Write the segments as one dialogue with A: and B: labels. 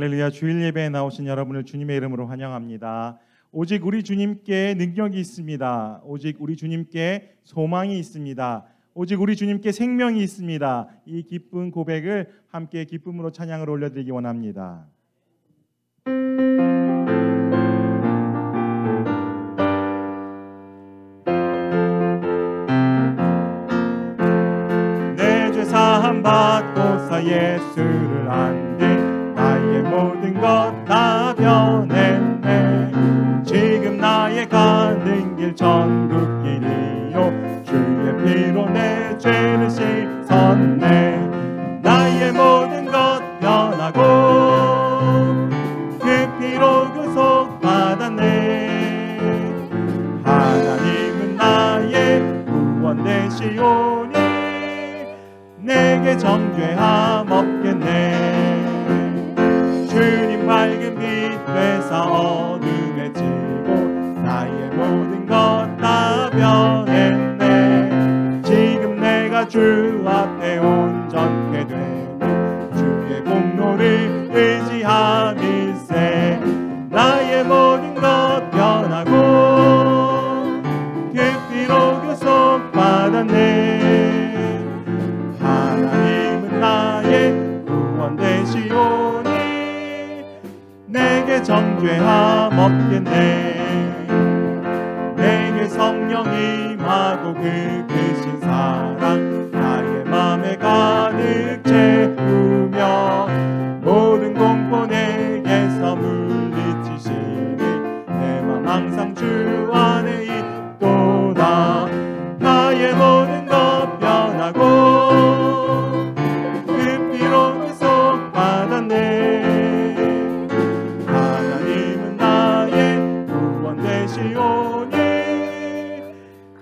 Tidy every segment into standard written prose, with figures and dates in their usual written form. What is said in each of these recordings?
A: 할렐루야. 주일 예배에 나오신 여러분을 주님의 이름으로 환영합니다. 오직 우리 주님께 능력이 있습니다. 오직 우리 주님께 소망이 있습니다. 오직 우리 주님께 생명이 있습니다. 이 기쁜 고백을 함께 기쁨으로 찬양을 올려드리기 원합니다. 내 죄 사함 받고서 예수를 안긴 나의 모든 것 다 변했네. 지금 나의 가는 길 천국길이요 주의 피로 내 죄를 씻었네. 나의 모든 것 변하고 그 피로 구속받았네. 하나님은 나의 구원 되시오니 내게 정죄함 없겠네. 주님 밝은 빛 되사 어둠에 지고 나의 모든 것 다 변했네. 지금 내가 주 앞에 온전케 되니 주의 공로를 의지함일세. 나의 모든 것 변하고 그 피로 구속받았네. 하나님은 나의 구원 되시오니 내게 정죄함 없겠네. 내게 성령이 임하고 그 크신 사랑 나의 맘에 가득 채우며 모든 공포 내게서 물리치시니 내 맘 항상 주 안에 있도다. 나의 모든 것 변하고 그 피로 구속받았네. 하나님은 나의 구원 되시오니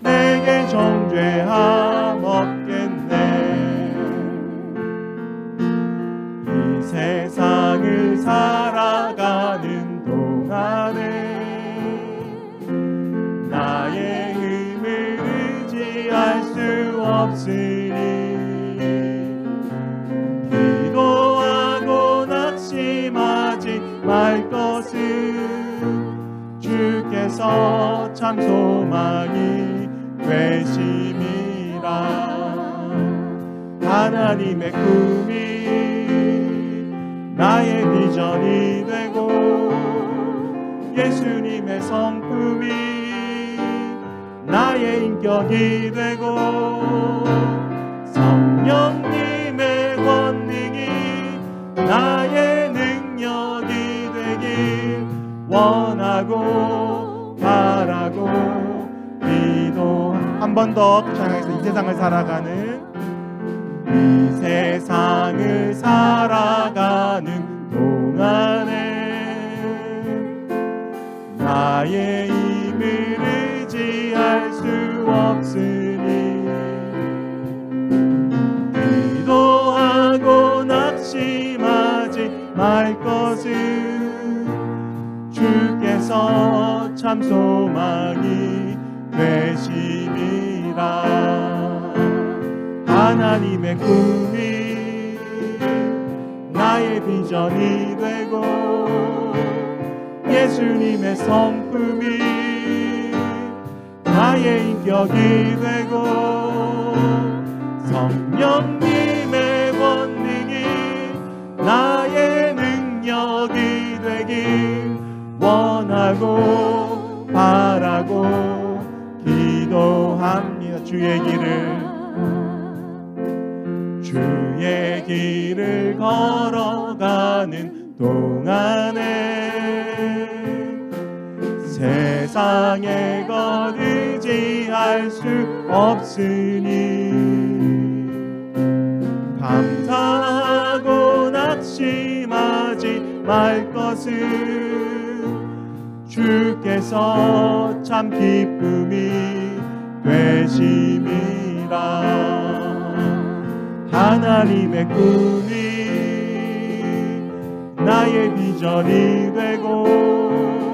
A: 내게 정죄함 없겠네. 이 세상을 살아가는 동안에 나의 힘을 의지할 수 없으니 기도하고 낙심하지 말 것은 주께서 참 소망이 되심이라. 하나님의 꿈이 나의 비전이 되고 예수님의 성품이 나의 인격이 되고 성령님의 권능이 나의 능력이 되길 원하고 바라고 기도. 한 번 더 찬양해서 이 세상을 살아가는 이 세상을 살아가는 동안에 나의 힘을 의지할 수 없으니 기도하고 낙심하지 말 것은 주께서 참 소망이 되심이라. 하나님의 꿈이 나의 비전이 되고 예수님의 성품이 나의 인격이 되고 성령님의 권능이 나의 능력이 되길 원하고 바라고 기도합니다. 주의 길을 걸어가는 동안에 세상의 것 의지할 수 없으니 감사하고 낙심하지 말 것은 주께서 참 기쁨이 되심이라. 하나님의 꿈이 나의 비전이 되고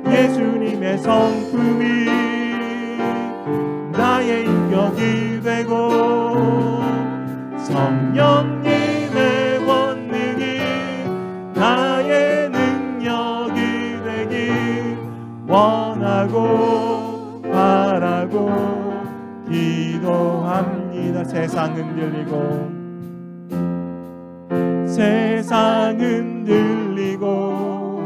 A: 예수님의 성품이 나의 인격이 되고 성령님의 권능이 원하고 바라고 기도합니다. 세상 흔들리고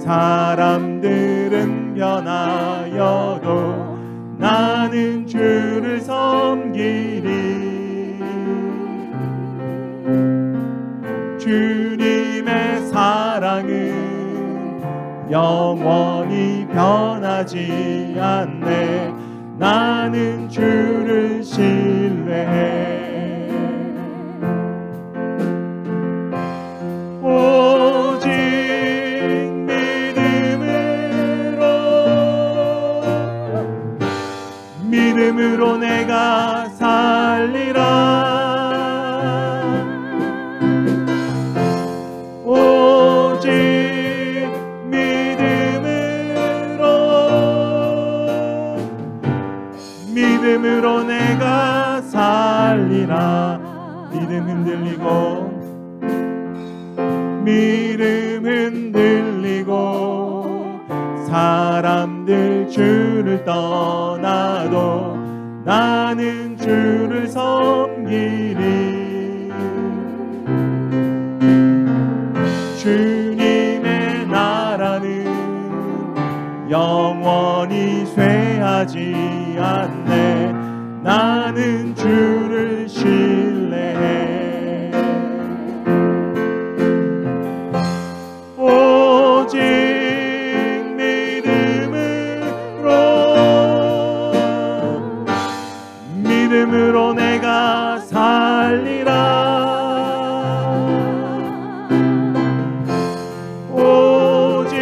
A: 사람들은 변하여도 나는 주를 섬기리. 주님의 사랑은 영원히 변하지 않네. 나는 주를 신뢰해. 오직 믿음으로 내가 살리라. 오직 믿음으로 내가 살리라. 믿음 흔들리고 사람들 주를 떠나도 나는 주를 섬기리. 주님의 나라는 영원히 쇠하지 않네. 나는 주를 신뢰해. 오직 믿음으로 내가 살리라. 오직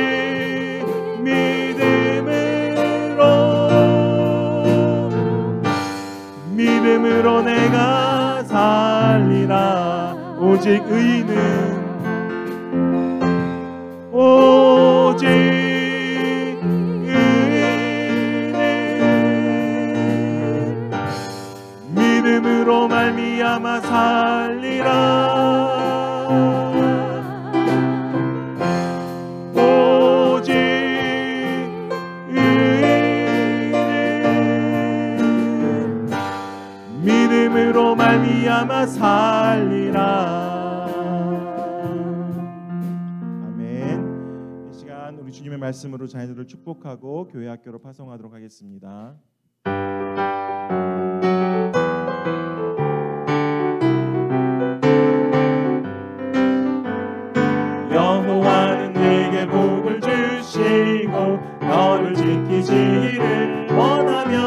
A: 믿음으로 내가 살리라. 오직 의인은 믿음으로 말미암아 살리라. 오직 의인은 믿음으로 말미암아 살리라. 아멘. 이 시간 우리 주님의 말씀으로 자녀들을 축복하고 교회 학교로 파송하도록 하겠습니다. 여호와는 내게 복을 주시고 너를 지키시기를 원하며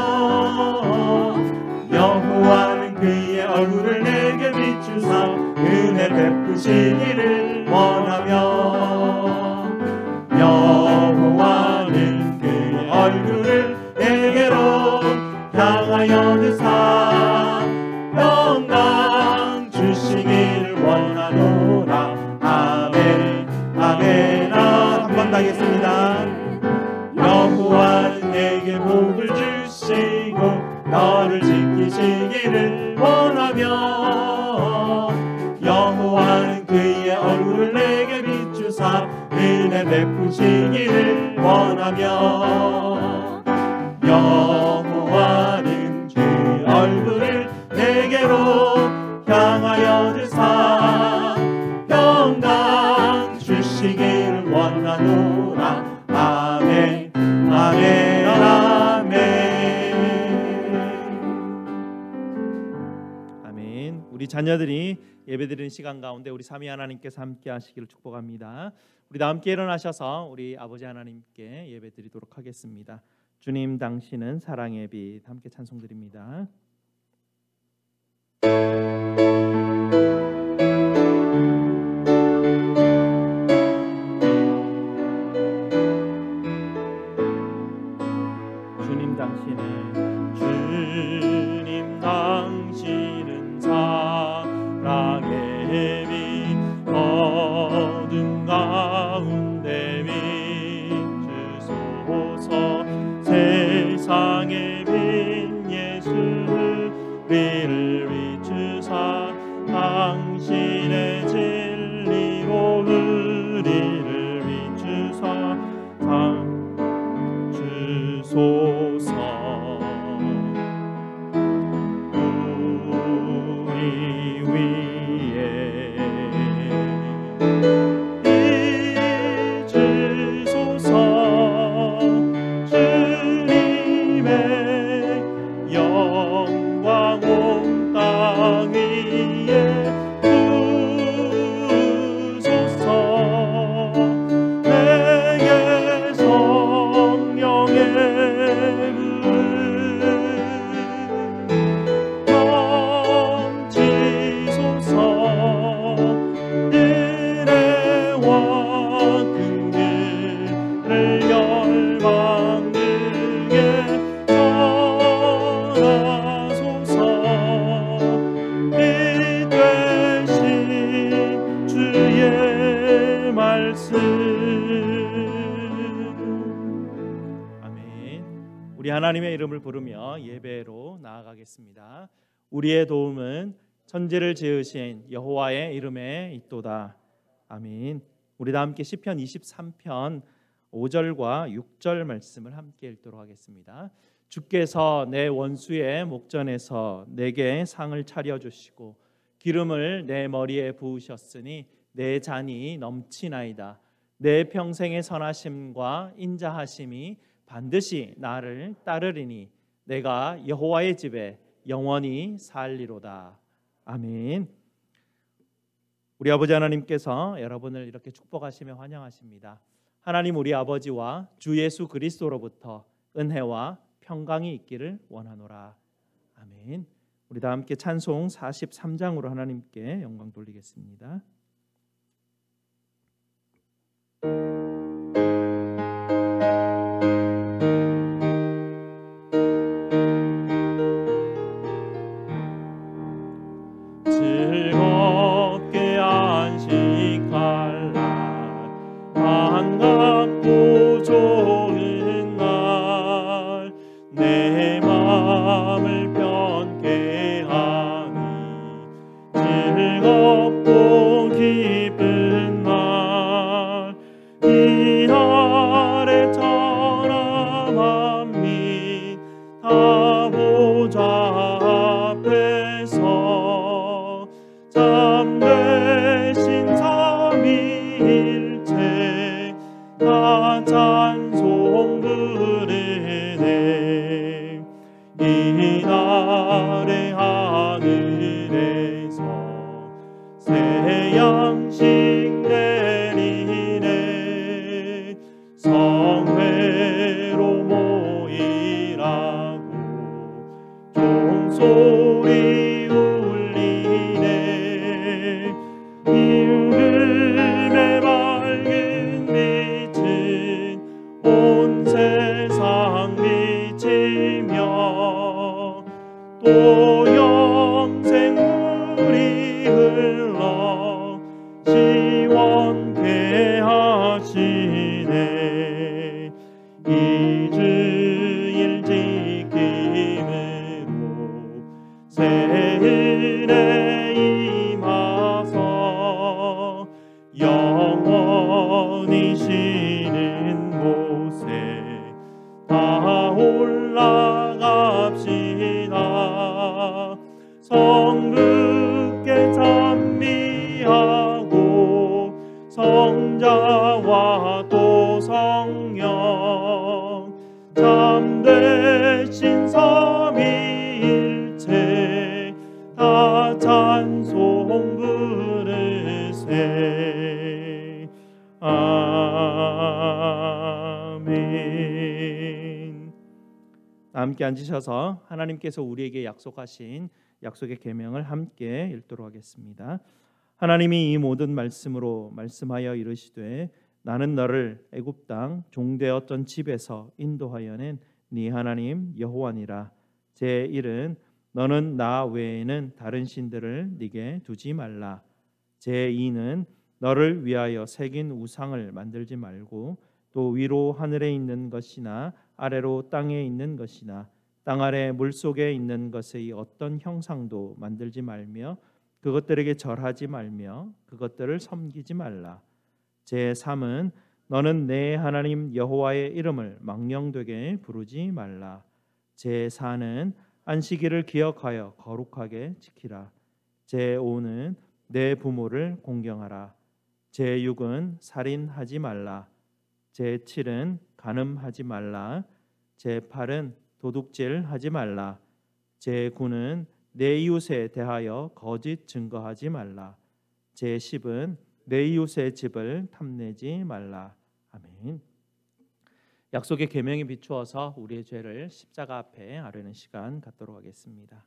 A: 여호와는 그의 얼굴을 내게 비추사 은혜 베푸시기를 원하며 여호와는 그의 얼굴을 내게로 향하여 드사 평강 주시기를 원하노라. 아멘. 아멘아. 한 번 더 하겠습니다. 여호와는 내게 복을 주시고 너를 지키시기를 원하며 여호와는 그의 얼굴을 내게 비추사 은혜 베푸시기를 원하며 여호와는 그의 얼굴을 내게로 향하여 드사 평강 주시기를 원하노라. 아멘. 아멘. 아멘. 우리 자녀들이 예배드리는 시간 가운데 우리 삼위 하나님께서 함께 하시기를 축복합니다. 우리 다 함께 일어나셔서 우리 아버지 하나님께 예배드리도록 하겠습니다. 주님 당신은 사랑의 빛. 함께 찬송드립니다. 주님 당신은 사랑의 빛. 어둠 가운데 비추소서. 세상의 빛 예수 우리를 비추사 아멘. 우리 하나님의 이름을 부르며 예배로 나아가겠습니다. 우리의 도움은 천지를 지으신 여호와의 이름에 있도다. 아멘. 우리 다 함께 시편 23편 5절과 6절 말씀을 함께 읽도록 하겠습니다. 주께서 내 원수의 목전에서 내게 상을 차려주시고 기름을 내 머리에 부으셨으니 내 잔이 넘치나이다. 내 평생의 선하심과 인자하심이 반드시 나를 따르리니 내가 여호와의 집에 영원히 살리로다. 아멘. 우리 아버지 하나님께서 여러분을 이렇게 축복하시며 환영하십니다. 하나님 우리 아버지와 주 예수 그리스도로부터 은혜와 평강이 있기를 원하노라. 아멘. 우리 다 함께 찬송 43장으로 하나님께 영광 돌리겠습니다.
B: 즐겁게 안식할 날 반갑고 좋은 날 내 맘을 편케 하니 즐겁고 기쁜 날 이 날에 천하 만민 다 보좌 앞에서 참되신 삼위일체 다 찬송 부르네. 이 날의 하늘에서 새 양식 내리네. 성회로 모이라고 종소리 울리네. 임금의 밝은 빛은 온 세상 비치며 또 영생물이 흘러 시원케 하시네. 이 주일 지킴으로 새 은혜 임하서 영원히 쉬는 곳에 다 올라갑시다. 성부께 찬미하고 성자와 또 성령 참되신 삼위일체 다 찬송 부르세. 아멘.
A: 함께 앉으셔서 하나님께서 우리에게 약속하신 약속의 계명을 함께 읽도록 하겠습니다. 하나님이 이 모든 말씀으로 말씀하여 이르시되 나는 너를 애굽 땅 종되었던 집에서 인도하여낸 네 하나님 여호와니라. 제1은 너는 나 외에는 다른 신들을 네게 두지 말라. 제2는 너를 위하여 새긴 우상을 만들지 말고 또 위로 하늘에 있는 것이나 아래로 땅에 있는 것이나 땅 아래 물속에 있는 것의 어떤 형상도 만들지 말며 그것들에게 절하지 말며 그것들을 섬기지 말라. 제3은 너는 내 하나님 여호와의 이름을 망령되게 부르지 말라. 제4는 안식일을 기억하여 거룩하게 지키라. 제5는 내 부모를 공경하라. 제6은 살인하지 말라. 제7은 간음하지 말라. 제8은 도둑질하지 말라. 제9는 내 이웃에 대하여 거짓 증거하지 말라. 제10은 내 이웃의 집을 탐내지 말라. 아멘. 약속의 계명에 비추어서 우리의 죄를 십자가 앞에 아뢰는 시간 갖도록 하겠습니다.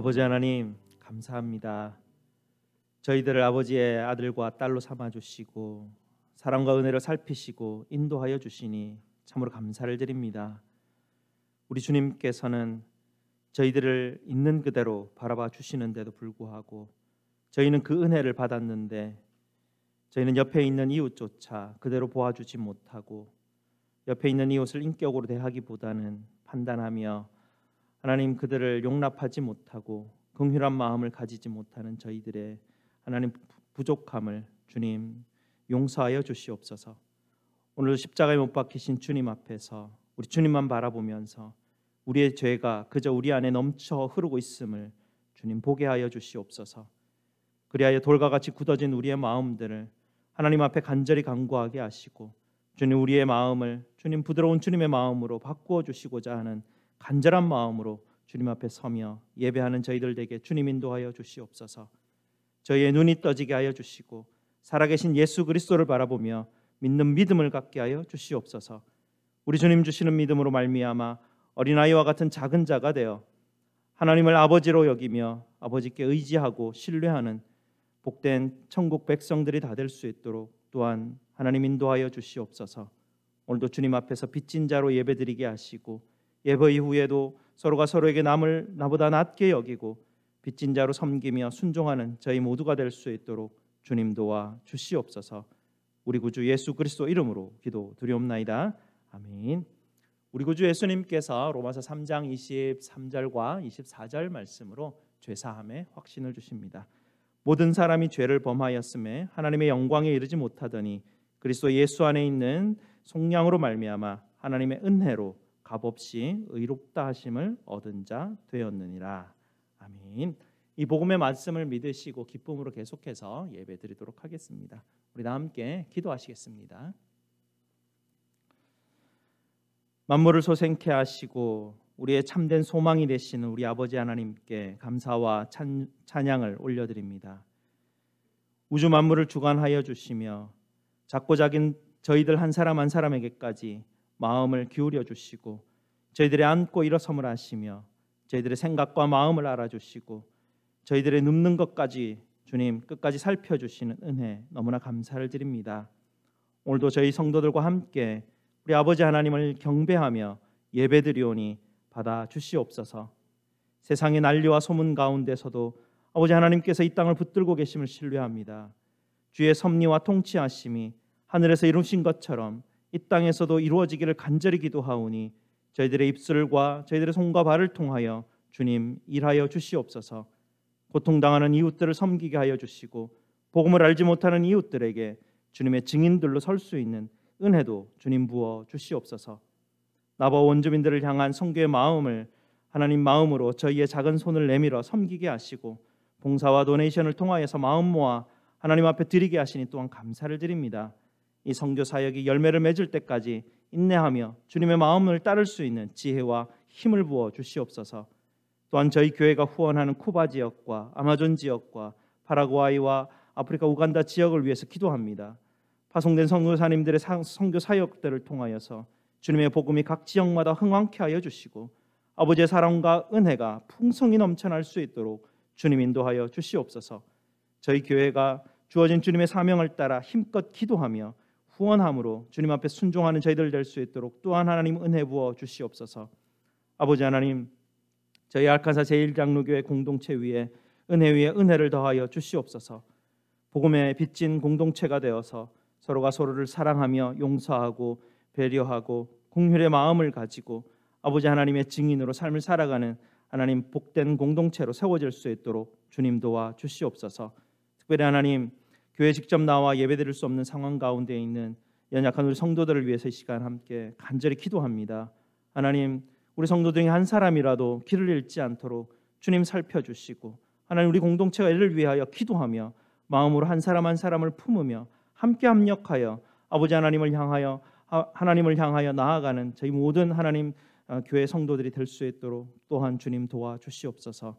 C: 아버지 하나님 감사합니다. 저희들을 아버지의 아들과 딸로 삼아 주시고 사랑과 은혜로 살피시고 인도하여 주시니 참으로 감사를 드립니다. 우리 주님께서는 저희들을 있는 그대로 바라봐 주시는데도 불구하고 저희는 그 은혜를 받았는데 저희는 옆에 있는 이웃조차 그대로 보아주지 못하고 옆에 있는 이웃을 인격으로 대하기보다는 판단하며 하나님 그들을 용납하지 못하고 긍휼한 마음을 가지지 못하는 저희들의 하나님 부족함을 주님 용서하여 주시옵소서. 오늘 십자가에 못 박히신 주님 앞에서 우리 주님만 바라보면서 우리의 죄가 그저 우리 안에 넘쳐 흐르고 있음을 주님 보게 하여 주시옵소서. 그리하여 돌과 같이 굳어진 우리의 마음들을 하나님 앞에 간절히 간구하게 하시고 주님 우리의 마음을 주님 부드러운 주님의 마음으로 바꾸어 주시고자 하는 간절한 마음으로 주님 앞에 서며 예배하는 저희들 에게 주님 인도하여 주시옵소서. 저희의 눈이 떠지게 하여 주시고 살아계신 예수 그리스도를 바라보며 믿는 믿음을 갖게 하여 주시옵소서. 우리 주님 주시는 믿음으로 말미암아 어린아이와 같은 작은 자가 되어 하나님을 아버지로 여기며 아버지께 의지하고 신뢰하는 복된 천국 백성들이 다 될 수 있도록 또한 하나님 인도하여 주시옵소서. 오늘도 주님 앞에서 빚진 자로 예배드리게 하시고 예배 이후에도 서로가 서로에게 남을 나보다 낮게 여기고 빚진 자로 섬기며 순종하는 저희 모두가 될 수 있도록 주님 도와 주시옵소서. 우리 구주 예수 그리스도 이름으로 기도드리옵나이다. 아멘. 우리 구주 예수님께서 로마서 3장 23절과 24절 말씀으로 죄사함의 확신을 주십니다. 모든 사람이 죄를 범하였음에 하나님의 영광에 이르지 못하더니 그리스도 예수 안에 있는 속량으로 말미암아 하나님의 은혜로 값없이 의롭다 하심을 얻은 자 되었느니라. 아멘. 이 복음의 말씀을 믿으시고 기쁨으로 계속해서 예배드리도록 하겠습니다. 우리 다 함께 기도하시겠습니다. 만물을 소생케 하시고 우리의 참된 소망이 되시는 우리 아버지 하나님께 감사와 찬양을 올려드립니다. 우주 만물을 주관하여 주시며 작고 작은 저희들 한 사람 한 사람에게까지 마음을 기울여 주시고 저희들의 앉고 일어섬을 하시며 저희들의 생각과 마음을 알아주시고 저희들의 눕는 것까지 주님 끝까지 살펴주시는 은혜 너무나 감사를 드립니다. 오늘도 저희 성도들과 함께 우리 아버지 하나님을 경배하며 예배드리오니 받아 주시옵소서. 세상의 난리와 소문 가운데서도 아버지 하나님께서 이 땅을 붙들고 계심을 신뢰합니다. 주의 섭리와 통치하심이 하늘에서 이루신 것처럼 이 땅에서도 이루어지기를 간절히 기도하오니 저희들의 입술과 저희들의 손과 발을 통하여 주님 일하여 주시옵소서. 고통당하는 이웃들을 섬기게 하여 주시고 복음을 알지 못하는 이웃들에게 주님의 증인들로 설 수 있는 은혜도 주님 부어 주시옵소서. 나와 원주민들을 향한 선교의 마음을 하나님 마음으로 저희의 작은 손을 내밀어 섬기게 하시고 봉사와 도네이션을 통하여서 마음 모아 하나님 앞에 드리게 하시니 또한 감사를 드립니다. 이 선교 사역이 열매를 맺을 때까지 인내하며 주님의 마음을 따를 수 있는 지혜와 힘을 부어 주시옵소서. 또한 저희 교회가 후원하는 쿠바 지역과 아마존 지역과 파라과이와 아프리카 우간다 지역을 위해서 기도합니다. 파송된 선교사님들의 선교 사역들을 통하여서 주님의 복음이 각 지역마다 흥왕케 하여 주시고 아버지의 사랑과 은혜가 풍성히 넘쳐날 수 있도록 주님 인도하여 주시옵소서. 저희 교회가 주어진 주님의 사명을 따라 힘껏 기도하며 후원함으로 주님 앞에 순종하는 저희들 될 수 있도록 또한 하나님 은혜 부어 주시옵소서. 아버지 하나님, 저희 알카사 제1장로교회 공동체 위에 은혜 위에 은혜를 더하여 주시옵소서. 복음에 빚진 공동체가 되어서 서로가 서로를 사랑하며 용서하고 배려하고 긍휼의 마음을 가지고 아버지 하나님의 증인으로 삶을 살아가는 하나님 복된 공동체로 세워질 수 있도록 주님 도와 주시옵소서. 특별히 하나님, 교회 직접 나와 예배드릴 수 없는 상황 가운데 있는 연약한 우리 성도들을 위해서 이 시간 함께 간절히 기도합니다. 하나님, 우리 성도들이 한 사람이라도 길을 잃지 않도록 주님 살펴주시고 하나님 우리 공동체가 이를 위하여 기도하며 마음으로 한 사람 한 사람을 품으며 함께 합력하여 아버지 하나님을 향하여 나아가는 저희 모든 하나님 교회 성도들이 될 수 있도록 또한 주님 도와주시옵소서.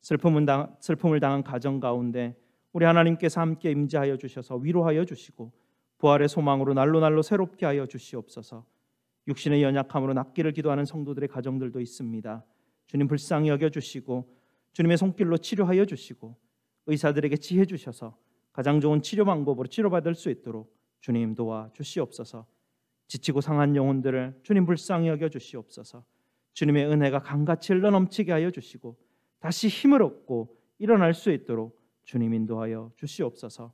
C: 슬픔을 당한 가정 가운데 우리 하나님께서 함께 임재하여 주셔서 위로하여 주시고 부활의 소망으로 날로 새롭게 하여 주시옵소서. 육신의 연약함으로 낫기를 기도하는 성도들의 가정들도 있습니다. 주님 불쌍히 여겨주시고 주님의 손길로 치료하여 주시고 의사들에게 지혜 주셔서 가장 좋은 치료 방법으로 치료받을 수 있도록 주님 도와 주시옵소서. 지치고 상한 영혼들을 주님 불쌍히 여겨 주시옵소서. 주님의 은혜가 강같이 흘러 넘치게 하여 주시고 다시 힘을 얻고 일어날 수 있도록 주님 인도하여 주시옵소서.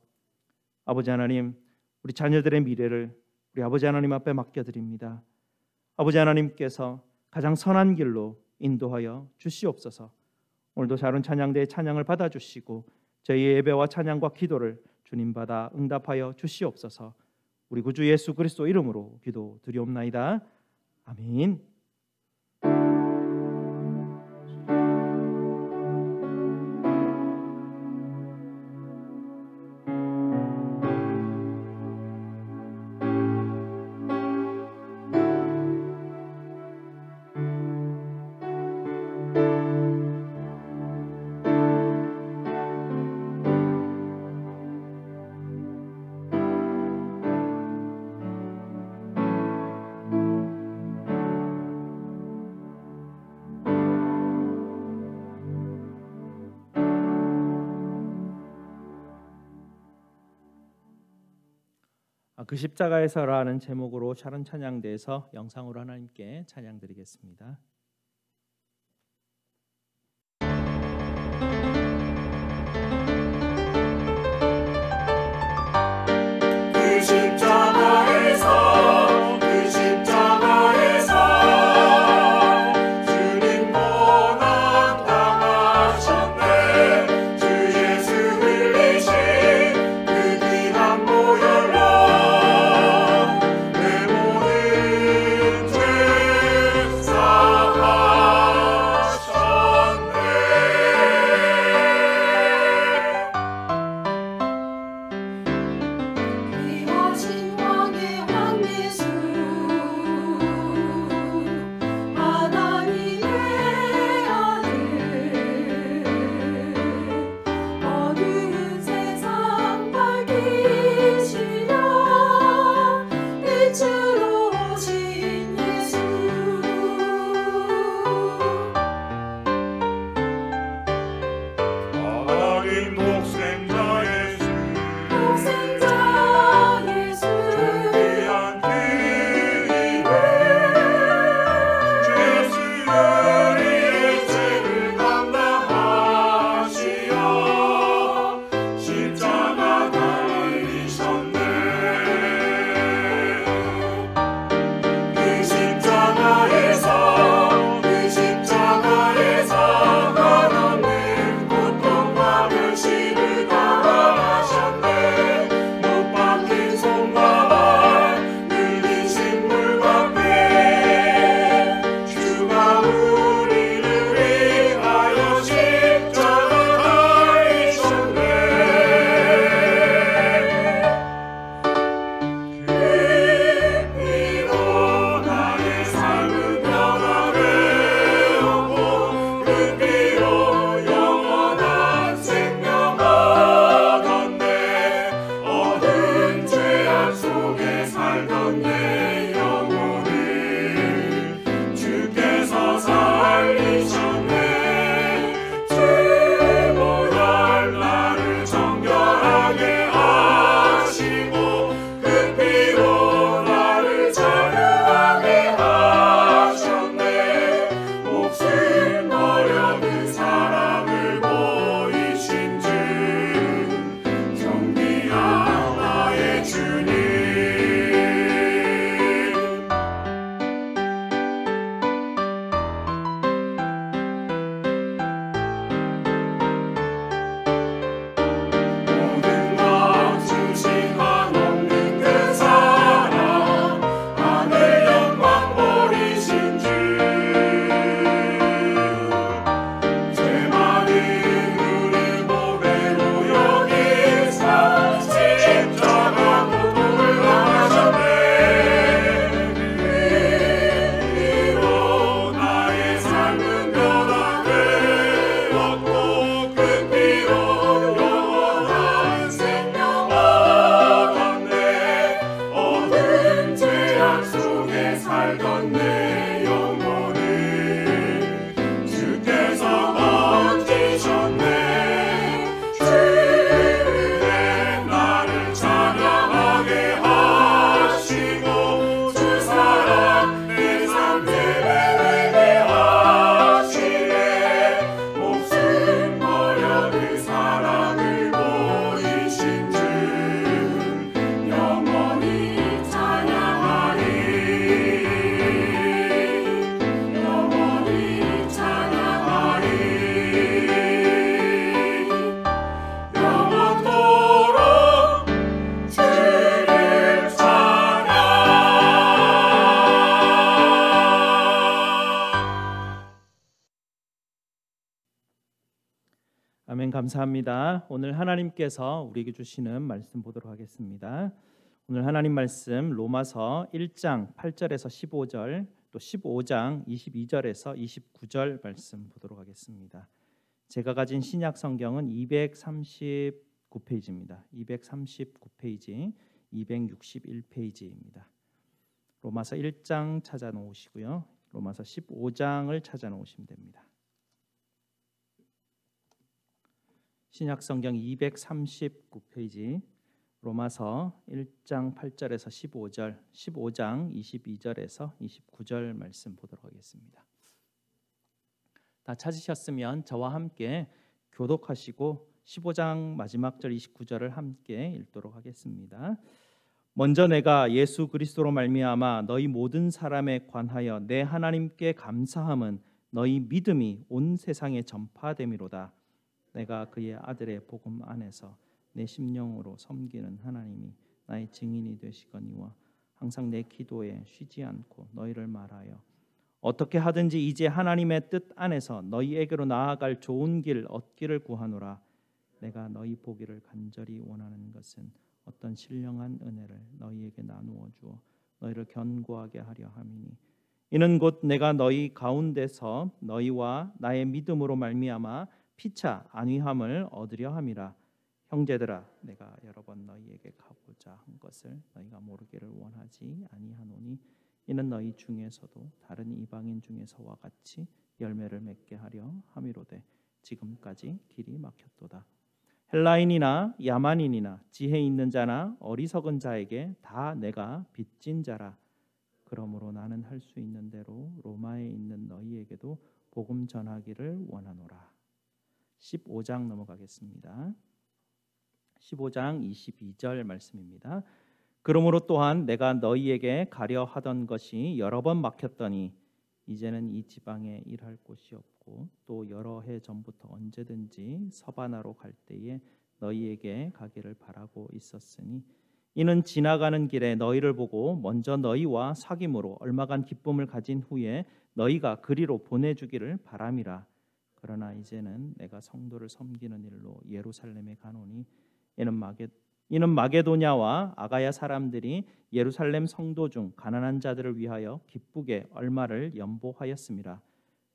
C: 아버지 하나님, 우리 자녀들의 미래를 우리 아버지 하나님 앞에 맡겨드립니다. 아버지 하나님께서 가장 선한 길로 인도하여 주시옵소서. 오늘도 샤론 찬양대의 찬양을 받아주시고 저희의 예배와 찬양과 기도를 주님 받아 응답하여 주시옵소서. 우리 구주 예수 그리스도 이름으로 기도드리옵나이다. 아멘. 그 십자가에서라는 제목으로 샤론 찬양대에서 영상으로 하나님께 찬양드리겠습니다.
B: 그 십자가에서 주님 고난 당하셨네. 주 예수 흘리신 그 귀한 보혈로 내 모든 죄 사하셨네.
D: 귀하신 왕의 왕예수 하나님의 아들 어두운 세상 밝히시려 빛으로 오신 예수
B: 하나님 독생자 예수
D: 독생자 예수
B: 귀한 그 이름 주 예수 우리의 죄를 감당하시어 십자가 달리셨네. 그 십자가에서 한없는 고통과 변신
C: 아멘. 감사합니다. 오늘 하나님께서 우리에게 주시는 말씀 보도록 하겠습니다. 오늘 하나님 말씀 로마서 1장 8절에서 15절 또 15장 22절에서 29절 말씀 보도록 하겠습니다. 제가 가진 신약 성경은 239페이지입니다. 239페이지, 261페이지입니다. 로마서 1장 찾아 놓으시고요. 로마서 15장을 찾아 놓으시면 됩니다. 신약 성경 239페이지, 로마서 1장 8절에서 15절, 15장 22절에서 29절 말씀 보도록 하겠습니다. 다 찾으셨으면 저와 함께 교독하시고 15장 마지막 절 29절을 함께 읽도록 하겠습니다. 먼저 내가 예수 그리스도로 말미암아 너희 모든 사람에 관하여 내 하나님께 감사함은 너희 믿음이 온 세상에 전파됨이로다. 내가 그의 아들의 복음 안에서 내 심령으로 섬기는 하나님이 나의 증인이 되시거니와 항상 내 기도에 쉬지 않고 너희를 말하여 어떻게 하든지 이제 하나님의 뜻 안에서 너희에게로 나아갈 좋은 길 얻기를 구하노라. 내가 너희 보기를 간절히 원하는 것은 어떤 신령한 은혜를 너희에게 나누어 주어 너희를 견고하게 하려 함이니 이는 곧 내가 너희 가운데서 너희와 나의 믿음으로 말미암아 피차 안위함을 얻으려 함이라. 형제들아, 내가 여러 번 너희에게 가고자 한 것을 너희가 모르기를 원하지 아니하노니 이는 너희 중에서도 다른 이방인 중에서와 같이 열매를 맺게 하려 함이로되 지금까지 길이 막혔도다. 헬라인이나 야만인이나 지혜 있는 자나 어리석은 자에게 다 내가 빚진 자라. 그러므로 나는 할 수 있는 대로 로마에 있는 너희에게도 복음 전하기를 원하노라. 15장 넘어가겠습니다. 15장 22절 말씀입니다. 그러므로 또한 내가 너희에게 가려 하던 것이 여러 번 막혔더니 이제는 이 지방에 일할 곳이 없고 또 여러 해 전부터 언제든지 서바나로 갈 때에 너희에게 가기를 바라고 있었으니 이는 지나가는 길에 너희를 보고 먼저 너희와 사귐으로 얼마간 기쁨을 가진 후에 너희가 그리로 보내주기를 바람이라. 그러나 이제는 내가 성도를 섬기는 일로 예루살렘에 가노니 이는 마게도냐와 아가야 사람들이 예루살렘 성도 중 가난한 자들을 위하여 기쁘게 얼마를 연보하였음이라.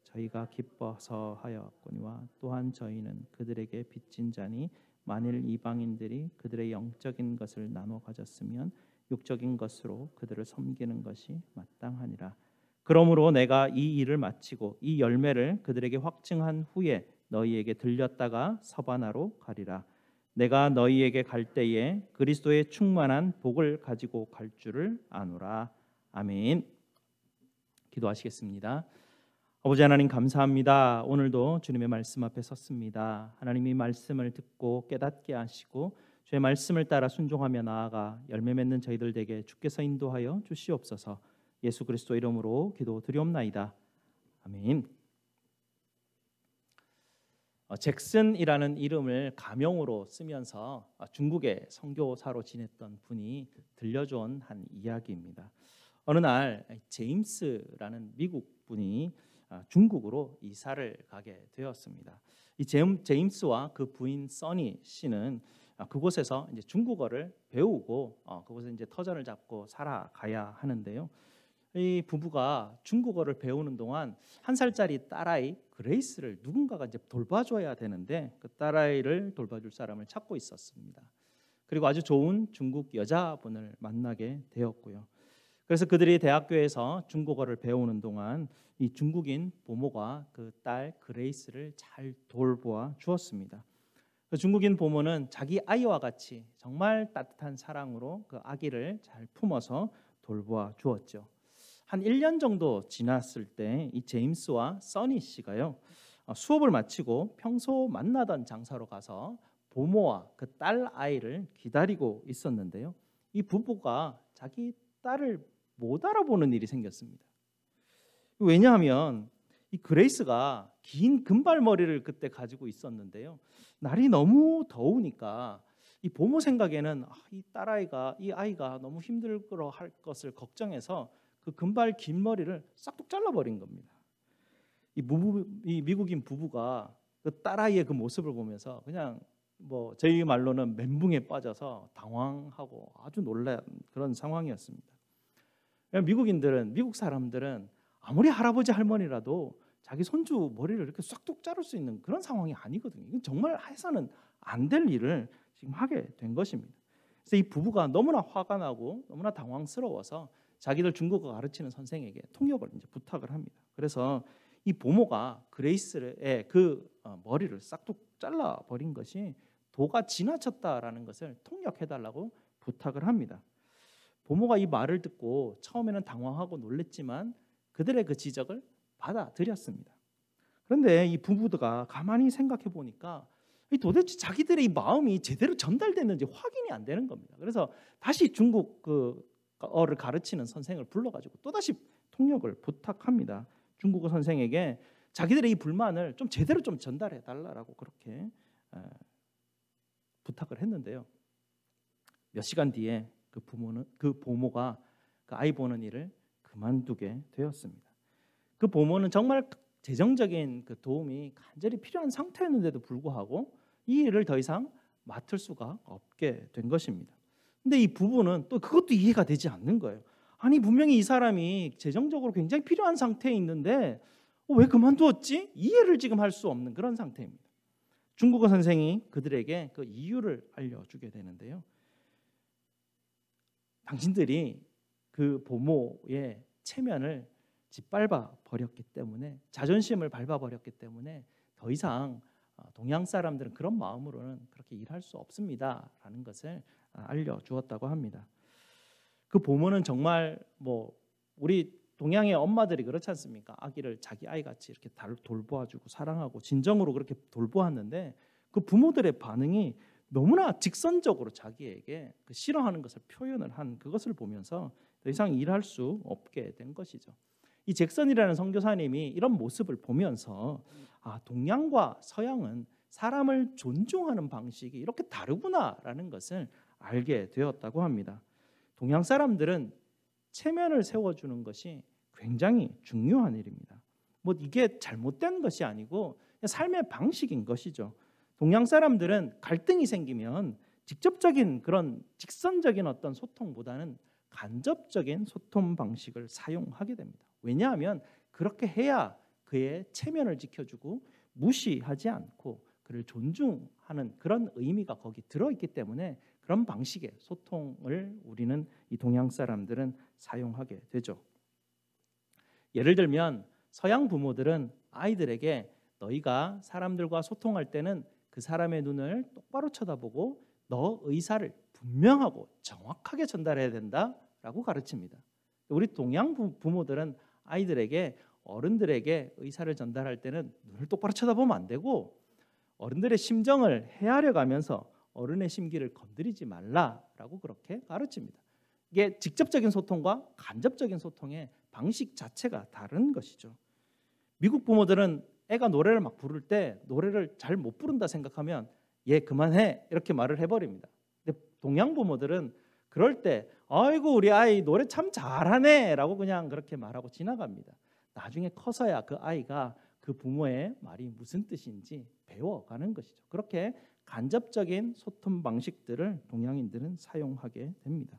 C: 저희가 기뻐서 하였거니와 또한 저희는 그들에게 빚진 자니 만일 이방인들이 그들의 영적인 것을 나눠 가졌으면 육적인 것으로 그들을 섬기는 것이 마땅하니라. 그러므로 내가 이 일을 마치고 이 열매를 그들에게 확증한 후에 너희에게 들렸다가 서바나로 가리라. 내가 너희에게 갈 때에 그리스도의 충만한 복을 가지고 갈 줄을 아노라. 아멘. 기도하시겠습니다. 아버지 하나님 감사합니다. 오늘도 주님의 말씀 앞에 섰습니다. 하나님이 말씀을 듣고 깨닫게 하시고 주의 말씀을 따라 순종하며 나아가 열매 맺는 저희들 에게 주께서 인도하여 주시옵소서. 예수 그리스도 이름으로 기도드리옵나이다. 아멘. 잭슨이라는 이름을 가명으로 쓰면서 중국의 선교사로 지냈던 분이 들려준 한 이야기입니다. 어느 날 제임스라는 미국 분이 중국으로 이사를 가게 되었습니다. 이 제임스와 그 부인 써니 씨는 그곳에서 이제 중국어를 배우고 그곳에 이제 터전을 잡고 살아가야 하는데요. 이 부부가 중국어를 배우는 동안 1살짜리 딸아이 그레이스를 누군가가 이제 돌봐줘야 되는데 그 딸아이를 돌봐줄 사람을 찾고 있었습니다. 그리고 아주 좋은 중국 여자분을 만나게 되었고요. 그래서 그들이 대학교에서 중국어를 배우는 동안 이 중국인 부모가 그 딸 그레이스를 잘 돌보아 주었습니다. 그 중국인 부모는 자기 아이와 같이 정말 따뜻한 사랑으로 그 아기를 잘 품어서 돌보아 주었죠. 한 1년 정도 지났을 때 이 제임스와 써니 씨가요 수업을 마치고 평소 만나던 장사로 가서 부모와 그 딸 아이를 기다리고 있었는데요. 이 부부가 자기 딸을 못 알아보는 일이 생겼습니다. 왜냐하면 이 그레이스가 긴 금발머리를 그때 가지고 있었는데요. 날이 너무 더우니까 이 부모 생각에는 이 딸아이가 이 아이가 너무 힘들어 할 것을 걱정해서 그 금발 긴 머리를 싹둑 잘라버린 겁니다. 이 미국인 부부가 그 딸아이의 그 모습을 보면서 그냥 뭐 저희 말로는 멘붕에 빠져서 당황하고 아주 놀란 그런 상황이었습니다. 미국인들은, 미국 사람들은 아무리 할아버지 할머니라도 자기 손주 머리를 이렇게 싹둑 자를 수 있는 그런 상황이 아니거든요. 이건 정말 해서는 안 될 일을 지금 하게 된 것입니다. 그래서 이 부부가 너무나 화가 나고 너무나 당황스러워서 자기들 중국어 가르치는 선생에게 통역을 이제 부탁을 합니다. 그래서 이 보모가 그레이스의 그 머리를 싹둑 잘라 버린 것이 도가 지나쳤다라는 것을 통역해달라고 부탁을 합니다. 보모가 이 말을 듣고 처음에는 당황하고 놀랬지만 그들의 그 지적을 받아들였습니다. 그런데 이 부부가 가만히 생각해 보니까 도대체 자기들의 이 마음이 제대로 전달됐는지 확인이 안 되는 겁니다. 그래서 다시 중국어를 가르치는 선생을 불러가지고 또다시 통역을 부탁합니다. 중국어 선생에게 자기들의 이 불만을 좀 제대로 좀 전달해 달라고 그렇게 부탁을 했는데요. 몇 시간 뒤에 그 보모가 그 아이 보는 일을 그만두게 되었습니다. 그 보모는 정말 재정적인 그 도움이 간절히 필요한 상태였는데도 불구하고 이 일을 더 이상 맡을 수가 없게 된 것입니다. 근데 이 부부는 또 그것도 이해가 되지 않는 거예요. 아니 분명히 이 사람이 재정적으로 굉장히 필요한 상태에 있는데 왜 그만두었지? 이해를 지금 할 수 없는 그런 상태입니다. 중국어 선생이 그들에게 그 이유를 알려주게 되는데요. 당신들이 그 보모의 체면을 짓밟아 버렸기 때문에, 자존심을 밟아 버렸기 때문에 더 이상 동양 사람들은 그런 마음으로는 그렇게 일할 수 없습니다라는 것을 알려주었다고 합니다. 그 보모는 정말 뭐 우리 동양의 엄마들이 그렇지 않습니까? 아기를 자기 아이같이 이렇게 돌보아주고 사랑하고 진정으로 그렇게 돌보았는데 그 부모들의 반응이 너무나 직선적으로 자기에게 그 싫어하는 것을 표현을 한 그것을 보면서 더 이상 일할 수 없게 된 것이죠. 이 잭슨이라는 선교사님이 이런 모습을 보면서 동양과 서양은 사람을 존중하는 방식이 이렇게 다르구나라는 것을 알게 되었다고 합니다. 동양 사람들은 체면을 세워주는 것이 굉장히 중요한 일입니다. 뭐 이게 잘못된 것이 아니고 삶의 방식인 것이죠. 동양 사람들은 갈등이 생기면 직접적인 그런 직선적인 어떤 소통보다는 간접적인 소통 방식을 사용하게 됩니다. 왜냐하면 그렇게 해야 그의 체면을 지켜주고 무시하지 않고 그를 존중하는 그런 의미가 거기 들어있기 때문에 그런 방식의 소통을 우리는 이 동양 사람들은 사용하게 되죠. 예를 들면 서양 부모들은 아이들에게 너희가 사람들과 소통할 때는 그 사람의 눈을 똑바로 쳐다보고 너 의사를 분명하고 정확하게 전달해야 된다라고 가르칩니다. 우리 동양 부모들은 아이들에게 어른들에게 의사를 전달할 때는 눈을 똑바로 쳐다보면 안 되고 어른들의 심정을 헤아려 가면서 어른의 심기를 건드리지 말라라고 그렇게 가르칩니다. 이게 직접적인 소통과 간접적인 소통의 방식 자체가 다른 것이죠. 미국 부모들은 애가 노래를 막 부를 때 노래를 잘 못 부른다 생각하면 얘 그만해 이렇게 말을 해버립니다. 근데 동양 부모들은 그럴 때 아이고 우리 아이 노래 참 잘하네 라고 그냥 그렇게 말하고 지나갑니다. 나중에 커서야 그 아이가 그 부모의 말이 무슨 뜻인지 배워가는 것이죠. 그렇게 간접적인 소통 방식들을 동양인들은 사용하게 됩니다.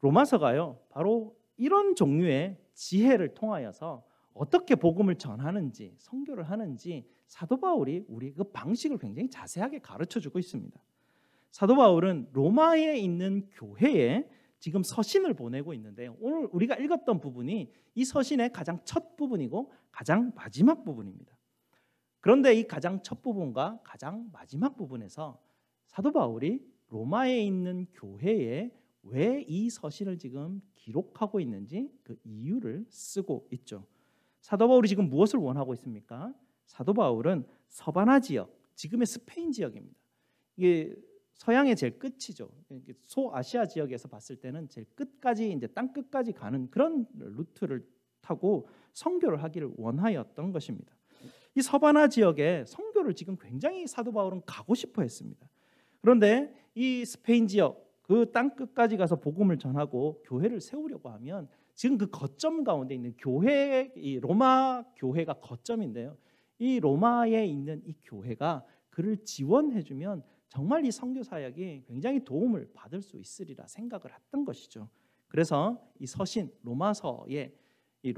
C: 로마서가요 바로 이런 종류의 지혜를 통하여서 어떻게 복음을 전하는지 선교를 하는지 사도 바울이 우리 그 방식을 굉장히 자세하게 가르쳐주고 있습니다. 사도 바울은 로마에 있는 교회에 지금 서신을 보내고 있는데요. 오늘 우리가 읽었던 부분이 이 서신의 가장 첫 부분이고 가장 마지막 부분입니다. 그런데 이 가장 첫 부분과 가장 마지막 부분에서 사도 바울이 로마에 있는 교회에 왜 이 서신을 지금 기록하고 있는지 그 이유를 쓰고 있죠. 사도 바울이 지금 무엇을 원하고 있습니까? 사도 바울은 서바나 지역, 지금의 스페인 지역입니다. 이게 서양의 제일 끝이죠. 소아시아 지역에서 봤을 때는 제일 끝까지 이제 땅 끝까지 가는 그런 루트를 타고 선교를 하기를 원하였던 것입니다. 이 서바나 지역에 선교를 지금 굉장히 사도 바울은 가고 싶어 했습니다. 그런데 이 스페인 지역 그 땅 끝까지 가서 복음을 전하고 교회를 세우려고 하면 지금 그 거점 가운데 있는 교회, 이 로마 교회가 거점인데요. 이 로마에 있는 이 교회가 그를 지원해주면 정말 이 선교 사역이 굉장히 도움을 받을 수 있으리라 생각을 했던 것이죠. 그래서 이 서신 로마서에 이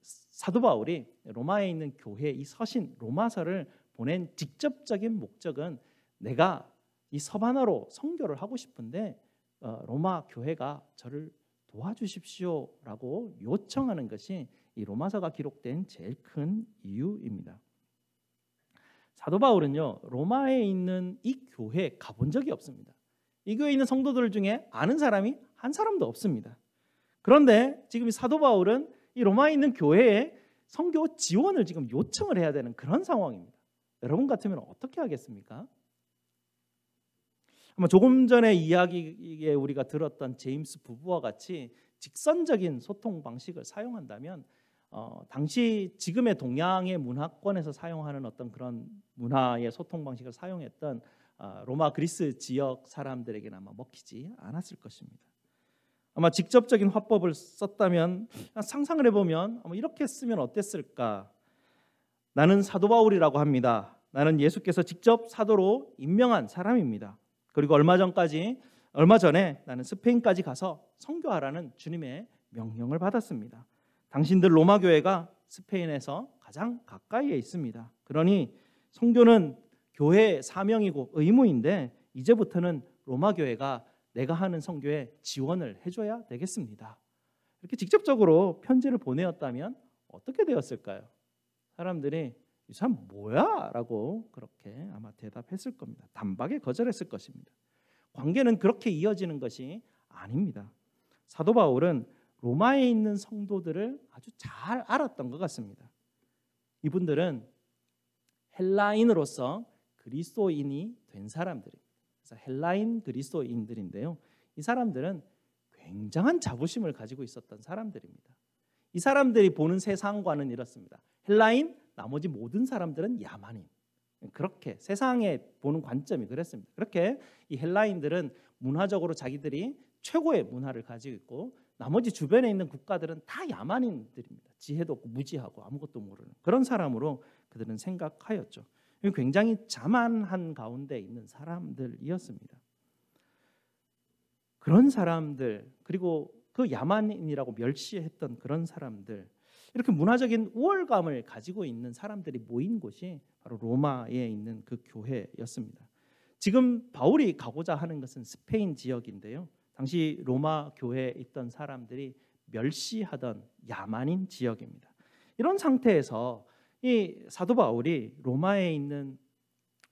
C: 사도 바울이 로마에 있는 교회 이 서신 로마서를 보낸 직접적인 목적은 내가 이 서바나로 선교를 하고 싶은데 로마 교회가 저를 도와주십시오라고 요청하는 것이 이 로마서가 기록된 제일 큰 이유입니다. 사도 바울은요 로마에 있는 이 교회에 가본 적이 없습니다. 이 교회에 있는 성도들 중에 아는 사람이 한 사람도 없습니다. 그런데 지금 이 사도 바울은 이 로마에 있는 교회에 선교 지원을 지금 요청을 해야 되는 그런 상황입니다. 여러분 같으면 어떻게 하겠습니까? 아마 조금 전에 이야기에 우리가 들었던 제임스 부부와 같이 직선적인 소통 방식을 사용한다면 당시 지금의 동양의 문화권에서 사용하는 어떤 그런 문화의 소통 방식을 사용했던 로마 그리스 지역 사람들에게는 아마 먹히지 않았을 것입니다. 아마 직접적인 화법을 썼다면 상상을 해보면 아마 이렇게 쓰면 어땠을까? 나는 사도 바울이라고 합니다. 나는 예수께서 직접 사도로 임명한 사람입니다. 그리고 얼마 전에 나는 스페인까지 가서 선교하라는 주님의 명령을 받았습니다. 당신들 로마 교회가 스페인에서 가장 가까이에 있습니다. 그러니 선교는 교회의 사명이고 의무인데 이제부터는 로마 교회가 내가 하는 선교에 지원을 해줘야 되겠습니다. 이렇게 직접적으로 편지를 보내었다면 어떻게 되었을까요? 사람들이 이 사람 뭐야? 라고 그렇게 아마 대답했을 겁니다. 단박에 거절했을 것입니다. 관계는 그렇게 이어지는 것이 아닙니다. 사도 바울은 로마에 있는 성도들을 아주 잘 알았던 것 같습니다. 이분들은 헬라인으로서 그리스도인이 된 사람들입니다. 그래서 헬라인 그리스도인들인데요. 이 사람들은 굉장한 자부심을 가지고 있었던 사람들입니다. 이 사람들이 보는 세상과는 이렇습니다. 헬라인, 나머지 모든 사람들은 야만인. 그렇게 세상에 보는 관점이 그랬습니다. 그렇게 이 헬라인들은 문화적으로 자기들이 최고의 문화를 가지고 있고 나머지 주변에 있는 국가들은 다 야만인들입니다. 지혜도 없고 무지하고 아무것도 모르는 그런 사람으로 그들은 생각하였죠. 굉장히 자만한 가운데 있는 사람들이었습니다. 그런 사람들 그리고 그 야만인이라고 멸시했던 그런 사람들 이렇게 문화적인 우월감을 가지고 있는 사람들이 모인 곳이 바로 로마에 있는 그 교회였습니다. 지금 바울이 가고자 하는 것은 스페인 지역인데요. 당시 로마 교회에 있던 사람들이 멸시하던 야만인 지역입니다. 이런 상태에서 이 사도 바울이 로마에 있는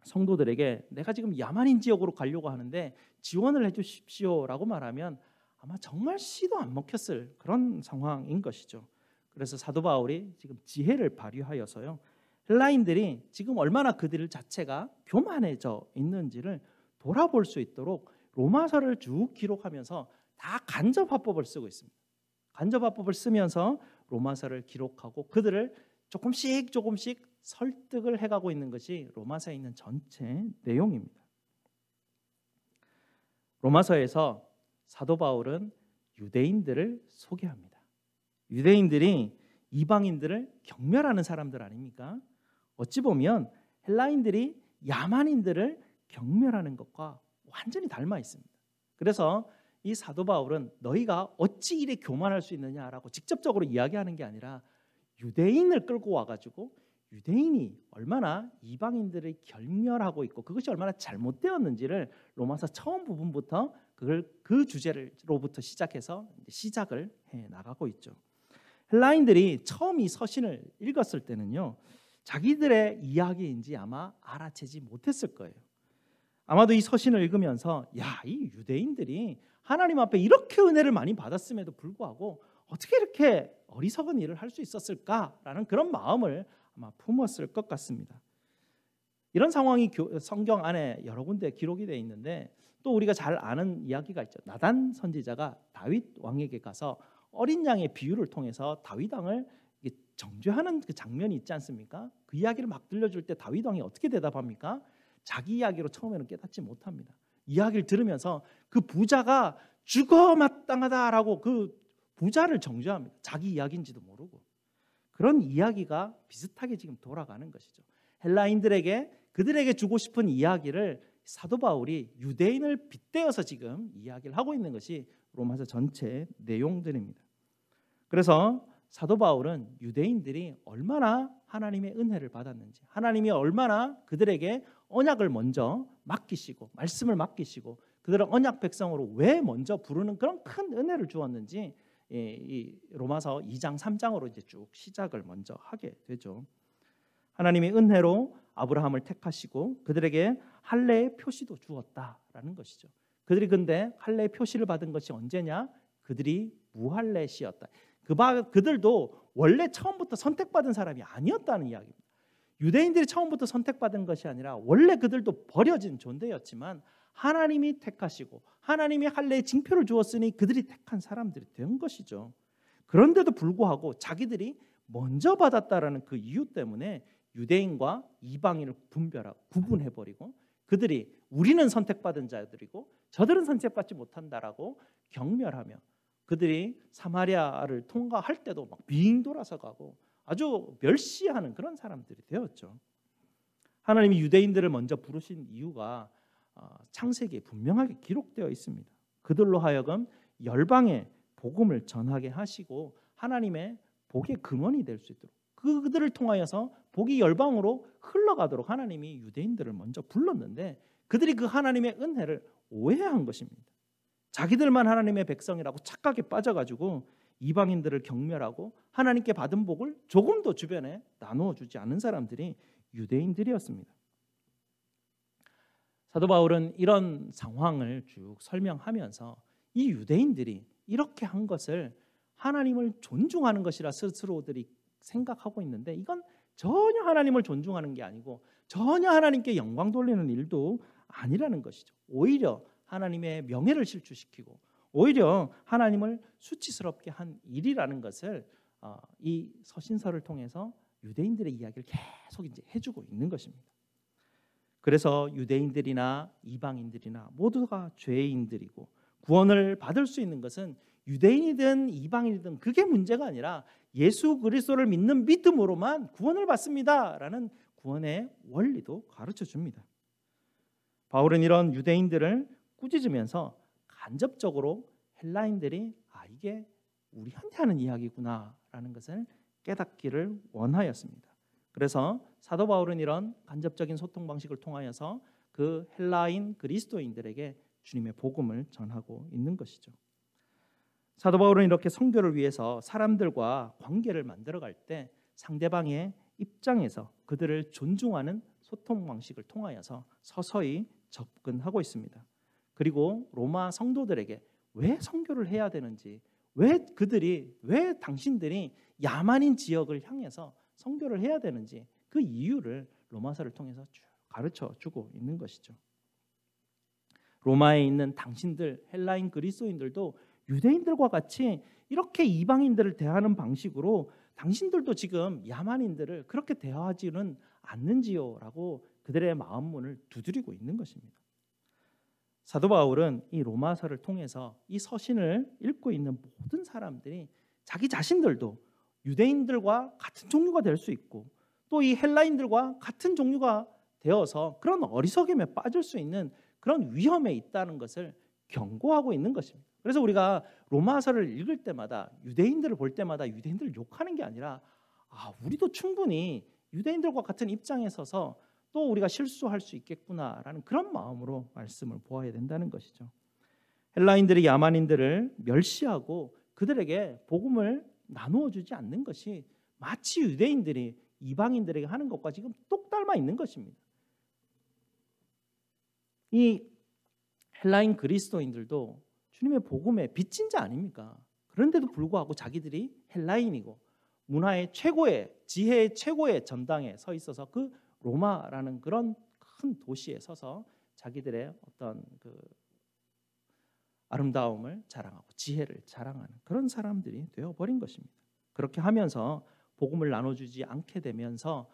C: 성도들에게 내가 지금 야만인 지역으로 가려고 하는데 지원을 해주십시오라고 말하면 아마 정말 씨도 안 먹혔을 그런 상황인 것이죠. 그래서 사도 바울이 지금 지혜를 발휘하여서요. 헬라인들이 지금 얼마나 그들 자체가 교만해져 있는지를 돌아볼 수 있도록 로마서를 쭉 기록하면서 다 간접화법을 쓰고 있습니다. 간접화법을 쓰면서 로마서를 기록하고 그들을 조금씩 설득을 해가고 있는 것이 로마서에 있는 전체 내용입니다. 로마서에서 사도 바울은 유대인들을 소개합니다. 유대인들이 이방인들을 경멸하는 사람들 아닙니까? 어찌 보면 헬라인들이 야만인들을 경멸하는 것과 완전히 닮아 있습니다. 그래서 이 사도 바울은 너희가 어찌 이래 교만할 수 있느냐라고 직접적으로 이야기하는 게 아니라 유대인을 끌고 와가지고 유대인이 얼마나 이방인들을 경멸하고 있고 그것이 얼마나 잘못되었는지를 로마서 처음 부분부터 그 주제로부터 시작해서 시작을 해 나가고 있죠. 헬라인들이 처음 이 서신을 읽었을 때는요, 자기들의 이야기인지 아마 알아채지 못했을 거예요. 아마도 이 서신을 읽으면서 이 유대인들이 하나님 앞에 이렇게 은혜를 많이 받았음에도 불구하고 어떻게 이렇게 어리석은 일을 할 수 있었을까라는 그런 마음을 아마 품었을 것 같습니다. 이런 상황이 성경 안에 여러 군데 기록이 되어 있는데 또 우리가 잘 아는 이야기가 있죠. 나단 선지자가 다윗 왕에게 가서 어린 양의 비유를 통해서 다윗 왕을 정죄하는 그 장면이 있지 않습니까? 그 이야기를 막 들려줄 때 다윗 왕이 어떻게 대답합니까? 자기 이야기로 처음에는 깨닫지 못합니다. 이야기를 들으면서 그 부자가 죽어 마땅하다라고 그 부자를 정죄합니다. 자기 이야기인지도 모르고. 그런 이야기가 비슷하게 지금 돌아가는 것이죠. 헬라인들에게 그들에게 주고 싶은 이야기를 사도 바울이 유대인을 빗대어서 지금 이야기를 하고 있는 것이 로마서 전체 내용들입니다. 그래서 사도 바울은 유대인들이 얼마나 하나님의 은혜를 받았는지, 하나님이 얼마나 그들에게 언약을 먼저 맡기시고 말씀을 맡기시고 그들을 언약 백성으로 왜 먼저 부르는 그런 큰 은혜를 주었는지 이 로마서 2장 3장으로 이제 쭉 시작을 먼저 하게 되죠. 하나님의 은혜로 아브라함을 택하시고 그들에게 할례의 표시도 주었다라는 것이죠. 그들이 근데 할례의 표시를 받은 것이 언제냐? 그들이 무할례 시였다. 그들도 원래 처음부터 선택받은 사람이 아니었다는 이야기입니다. 유대인들이 처음부터 선택받은 것이 아니라 원래 그들도 버려진 존재였지만 하나님이 택하시고 하나님이 할례의 징표를 주었으니 그들이 택한 사람들이 된 것이죠. 그런데도 불구하고 자기들이 먼저 받았다라는 그 이유 때문에 유대인과 이방인을 구분해버리고 그들이 우리는 선택받은 자들이고 저들은 선택받지 못한다라고 경멸하며 그들이 사마리아를 통과할 때도 막 빙 돌아서 가고 아주 멸시하는 그런 사람들이 되었죠. 하나님이 유대인들을 먼저 부르신 이유가 창세기에 분명하게 기록되어 있습니다. 그들로 하여금 열방의 복음을 전하게 하시고 하나님의 복의 근원이 될 수 있도록 그들을 통하여서 복이 열방으로 흘러가도록 하나님이 유대인들을 먼저 불렀는데 그들이 그 하나님의 은혜를 오해한 것입니다. 자기들만 하나님의 백성이라고 착각에 빠져가지고 이방인들을 경멸하고 하나님께 받은 복을 조금도 주변에 나누어 주지 않은 사람들이 유대인들이었습니다. 사도 바울은 이런 상황을 쭉 설명하면서 이 유대인들이 이렇게 한 것을 하나님을 존중하는 것이라 스스로들이 생각하고 있는데 이건 전혀 하나님을 존중하는 게 아니고 전혀 하나님께 영광 돌리는 일도 아니라는 것이죠. 오히려 하나님의 명예를 실추시키고 오히려 하나님을 수치스럽게 한 일이라는 것을 이 서신서를 통해서 유대인들의 이야기를 계속 이제 해주고 있는 것입니다. 그래서 유대인들이나 이방인들이나 모두가 죄인들이고 구원을 받을 수 있는 것은 유대인이든 이방인이든 그게 문제가 아니라 예수 그리스도를 믿는 믿음으로만 구원을 받습니다라는 구원의 원리도 가르쳐 줍니다. 바울은 이런 유대인들을 꾸짖으면서 간접적으로 헬라인들이 이게 우리한테 하는 이야기구나라는 것을 깨닫기를 원하였습니다. 그래서 사도 바울은 이런 간접적인 소통 방식을 통하여서 그 헬라인 그리스도인들에게 주님의 복음을 전하고 있는 것이죠. 사도 바울은 이렇게 선교를 위해서 사람들과 관계를 만들어갈 때 상대방의 입장에서 그들을 존중하는 소통 방식을 통하여서 서서히 접근하고 있습니다. 그리고 로마 성도들에게 왜 선교를 해야 되는지, 왜 당신들이 야만인 지역을 향해서 선교를 해야 되는지 그 이유를 로마서를 통해서 쭉 가르쳐 주고 있는 것이죠. 로마에 있는 당신들 헬라인 그리스도인들도 유대인들과 같이 이렇게 이방인들을 대하는 방식으로 당신들도 지금 야만인들을 그렇게 대하지는 않는지요라고 그들의 마음문을 두드리고 있는 것입니다. 사도 바울은 이 로마서를 통해서 이 서신을 읽고 있는 모든 사람들이 자기 자신들도 유대인들과 같은 종류가 될 수 있고 또 이 헬라인들과 같은 종류가 되어서 그런 어리석음에 빠질 수 있는 그런 위험에 있다는 것을 경고하고 있는 것입니다. 그래서 우리가 로마서를 읽을 때마다 유대인들을 볼 때마다 유대인들을 욕하는 게 아니라 우리도 충분히 유대인들과 같은 입장에 서서 또 우리가 실수할 수 있겠구나라는 그런 마음으로 말씀을 보아야 된다는 것이죠. 헬라인들이 야만인들을 멸시하고 그들에게 복음을 나누어 주지 않는 것이 마치 유대인들이 이방인들에게 하는 것과 지금 똑 닮아 있는 것입니다. 이 헬라인 그리스도인들도 주님의 복음의 빚진 자 아닙니까? 그런데도 불구하고 자기들이 헬라인이고 문화의 최고의 지혜의 최고의 전당에 서 있어서 그 로마라는 그런 큰 도시에 서서 자기들의 어떤 그 아름다움을 자랑하고 지혜를 자랑하는 그런 사람들이 되어버린 것입니다. 그렇게 하면서 복음을 나눠주지 않게 되면서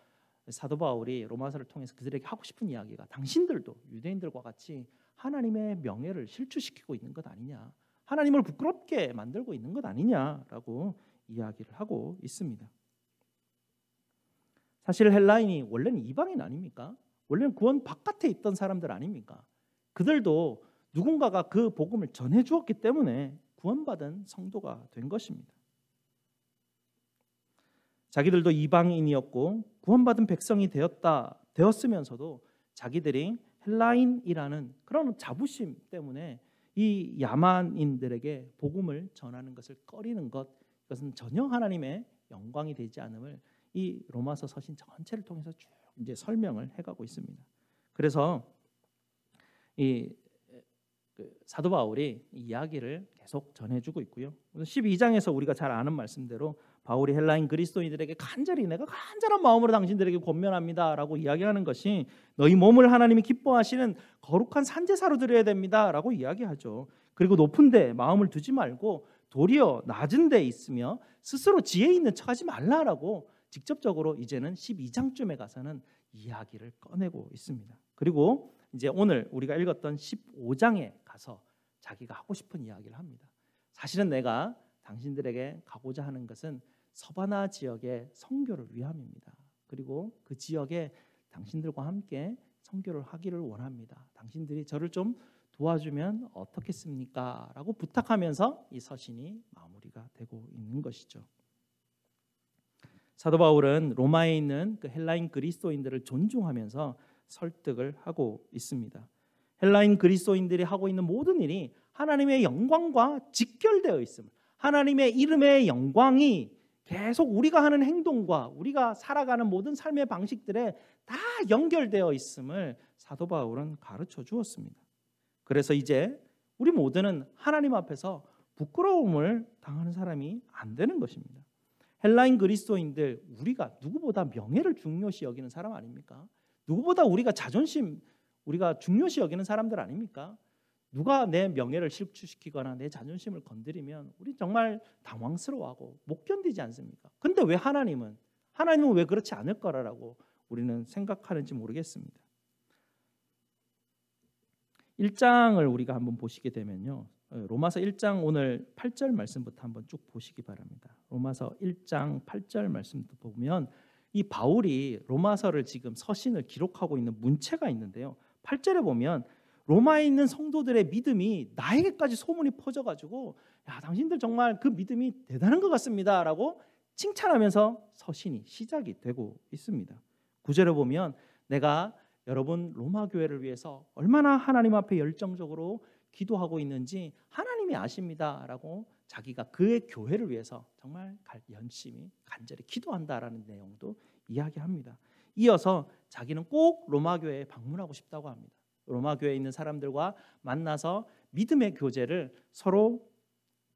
C: 사도 바울이 로마서를 통해서 그들에게 하고 싶은 이야기가 당신들도 유대인들과 같이 하나님의 명예를 실추시키고 있는 것 아니냐, 하나님을 부끄럽게 만들고 있는 것 아니냐라고 이야기를 하고 있습니다. 사실 헬라인이 원래는 이방인 아닙니까? 원래는 구원 바깥에 있던 사람들 아닙니까? 그들도 누군가가 그 복음을 전해 주었기 때문에 구원받은 성도가 된 것입니다. 자기들도 이방인이었고 구원받은 백성이 되었으면서도 자기들이 헬라인이라는 그런 자부심 때문에 이 야만인들에게 복음을 전하는 것을 꺼리는 것, 이것은 전혀 하나님의 영광이 되지 않음을 이 로마서 서신 전체를 통해서 쭉 이제 설명을 해가고 있습니다. 그래서 이 사도 바울이 이 이야기를 계속 전해주고 있고요. 12장에서 우리가 잘 아는 말씀대로 바울이 헬라인 그리스도인들에게 간절히 내가 간절한 마음으로 당신들에게 권면합니다라고 이야기하는 것이 너희 몸을 하나님이 기뻐하시는 거룩한 산제사로 드려야 됩니다라고 이야기하죠. 그리고 높은 데 마음을 두지 말고 도리어 낮은 데 있으며 스스로 지혜 있는 척하지 말라라고 직접적으로 이제는 12장쯤에 가서는 이야기를 꺼내고 있습니다. 그리고 이제 오늘 우리가 읽었던 15장에 가서 자기가 하고 싶은 이야기를 합니다. 사실은 내가 당신들에게 가고자 하는 것은 서바나 지역의 선교를 위함입니다. 그리고 그 지역에 당신들과 함께 선교를 하기를 원합니다. 당신들이 저를 좀 도와주면 어떻겠습니까? 라고 부탁하면서 이 서신이 마무리가 되고 있는 것이죠. 사도 바울은 로마에 있는 그 헬라인 그리스도인들을 존중하면서 설득을 하고 있습니다. 헬라인 그리스도인들이 하고 있는 모든 일이 하나님의 영광과 직결되어 있음을, 하나님의 이름의 영광이 계속 우리가 하는 행동과 우리가 살아가는 모든 삶의 방식들에 다 연결되어 있음을 사도 바울은 가르쳐 주었습니다. 그래서 이제 우리 모두는 하나님 앞에서 부끄러움을 당하는 사람이 안 되는 것입니다. 헬라인 그리스도인들, 우리가 누구보다 명예를 중요시 여기는 사람 아닙니까? 누구보다 우리가 자존심, 우리가 중요시 여기는 사람들 아닙니까? 누가 내 명예를 실추시키거나 내 자존심을 건드리면 우리 정말 당황스러워하고 못 견디지 않습니까? 근데 왜 하나님은 왜 그렇지 않을 거라고 우리는 생각하는지 모르겠습니다. 1장을 우리가 한번 보시게 되면요, 로마서 1장 오늘 8절 말씀부터 한번 쭉 보시기 바랍니다. 로마서 1장 8절 말씀부터 보면 이 바울이 로마서를 지금 서신을 기록하고 있는 문체가 있는데요, 8절에 보면 로마에 있는 성도들의 믿음이 나에게까지 소문이 퍼져가지고 야, 당신들 정말 그 믿음이 대단한 것 같습니다 라고 칭찬하면서 서신이 시작이 되고 있습니다. 9절에 보면 내가 여러분 로마 교회를 위해서 얼마나 하나님 앞에 열정적으로 기도하고 있는지 하나님이 아십니다 라고 자기가 그의 교회를 위해서 정말 열심히 간절히 기도한다라는 내용도 이야기합니다. 이어서 자기는 꼭 로마 교회에 방문하고 싶다고 합니다. 로마 교회에 있는 사람들과 만나서 믿음의 교제를 서로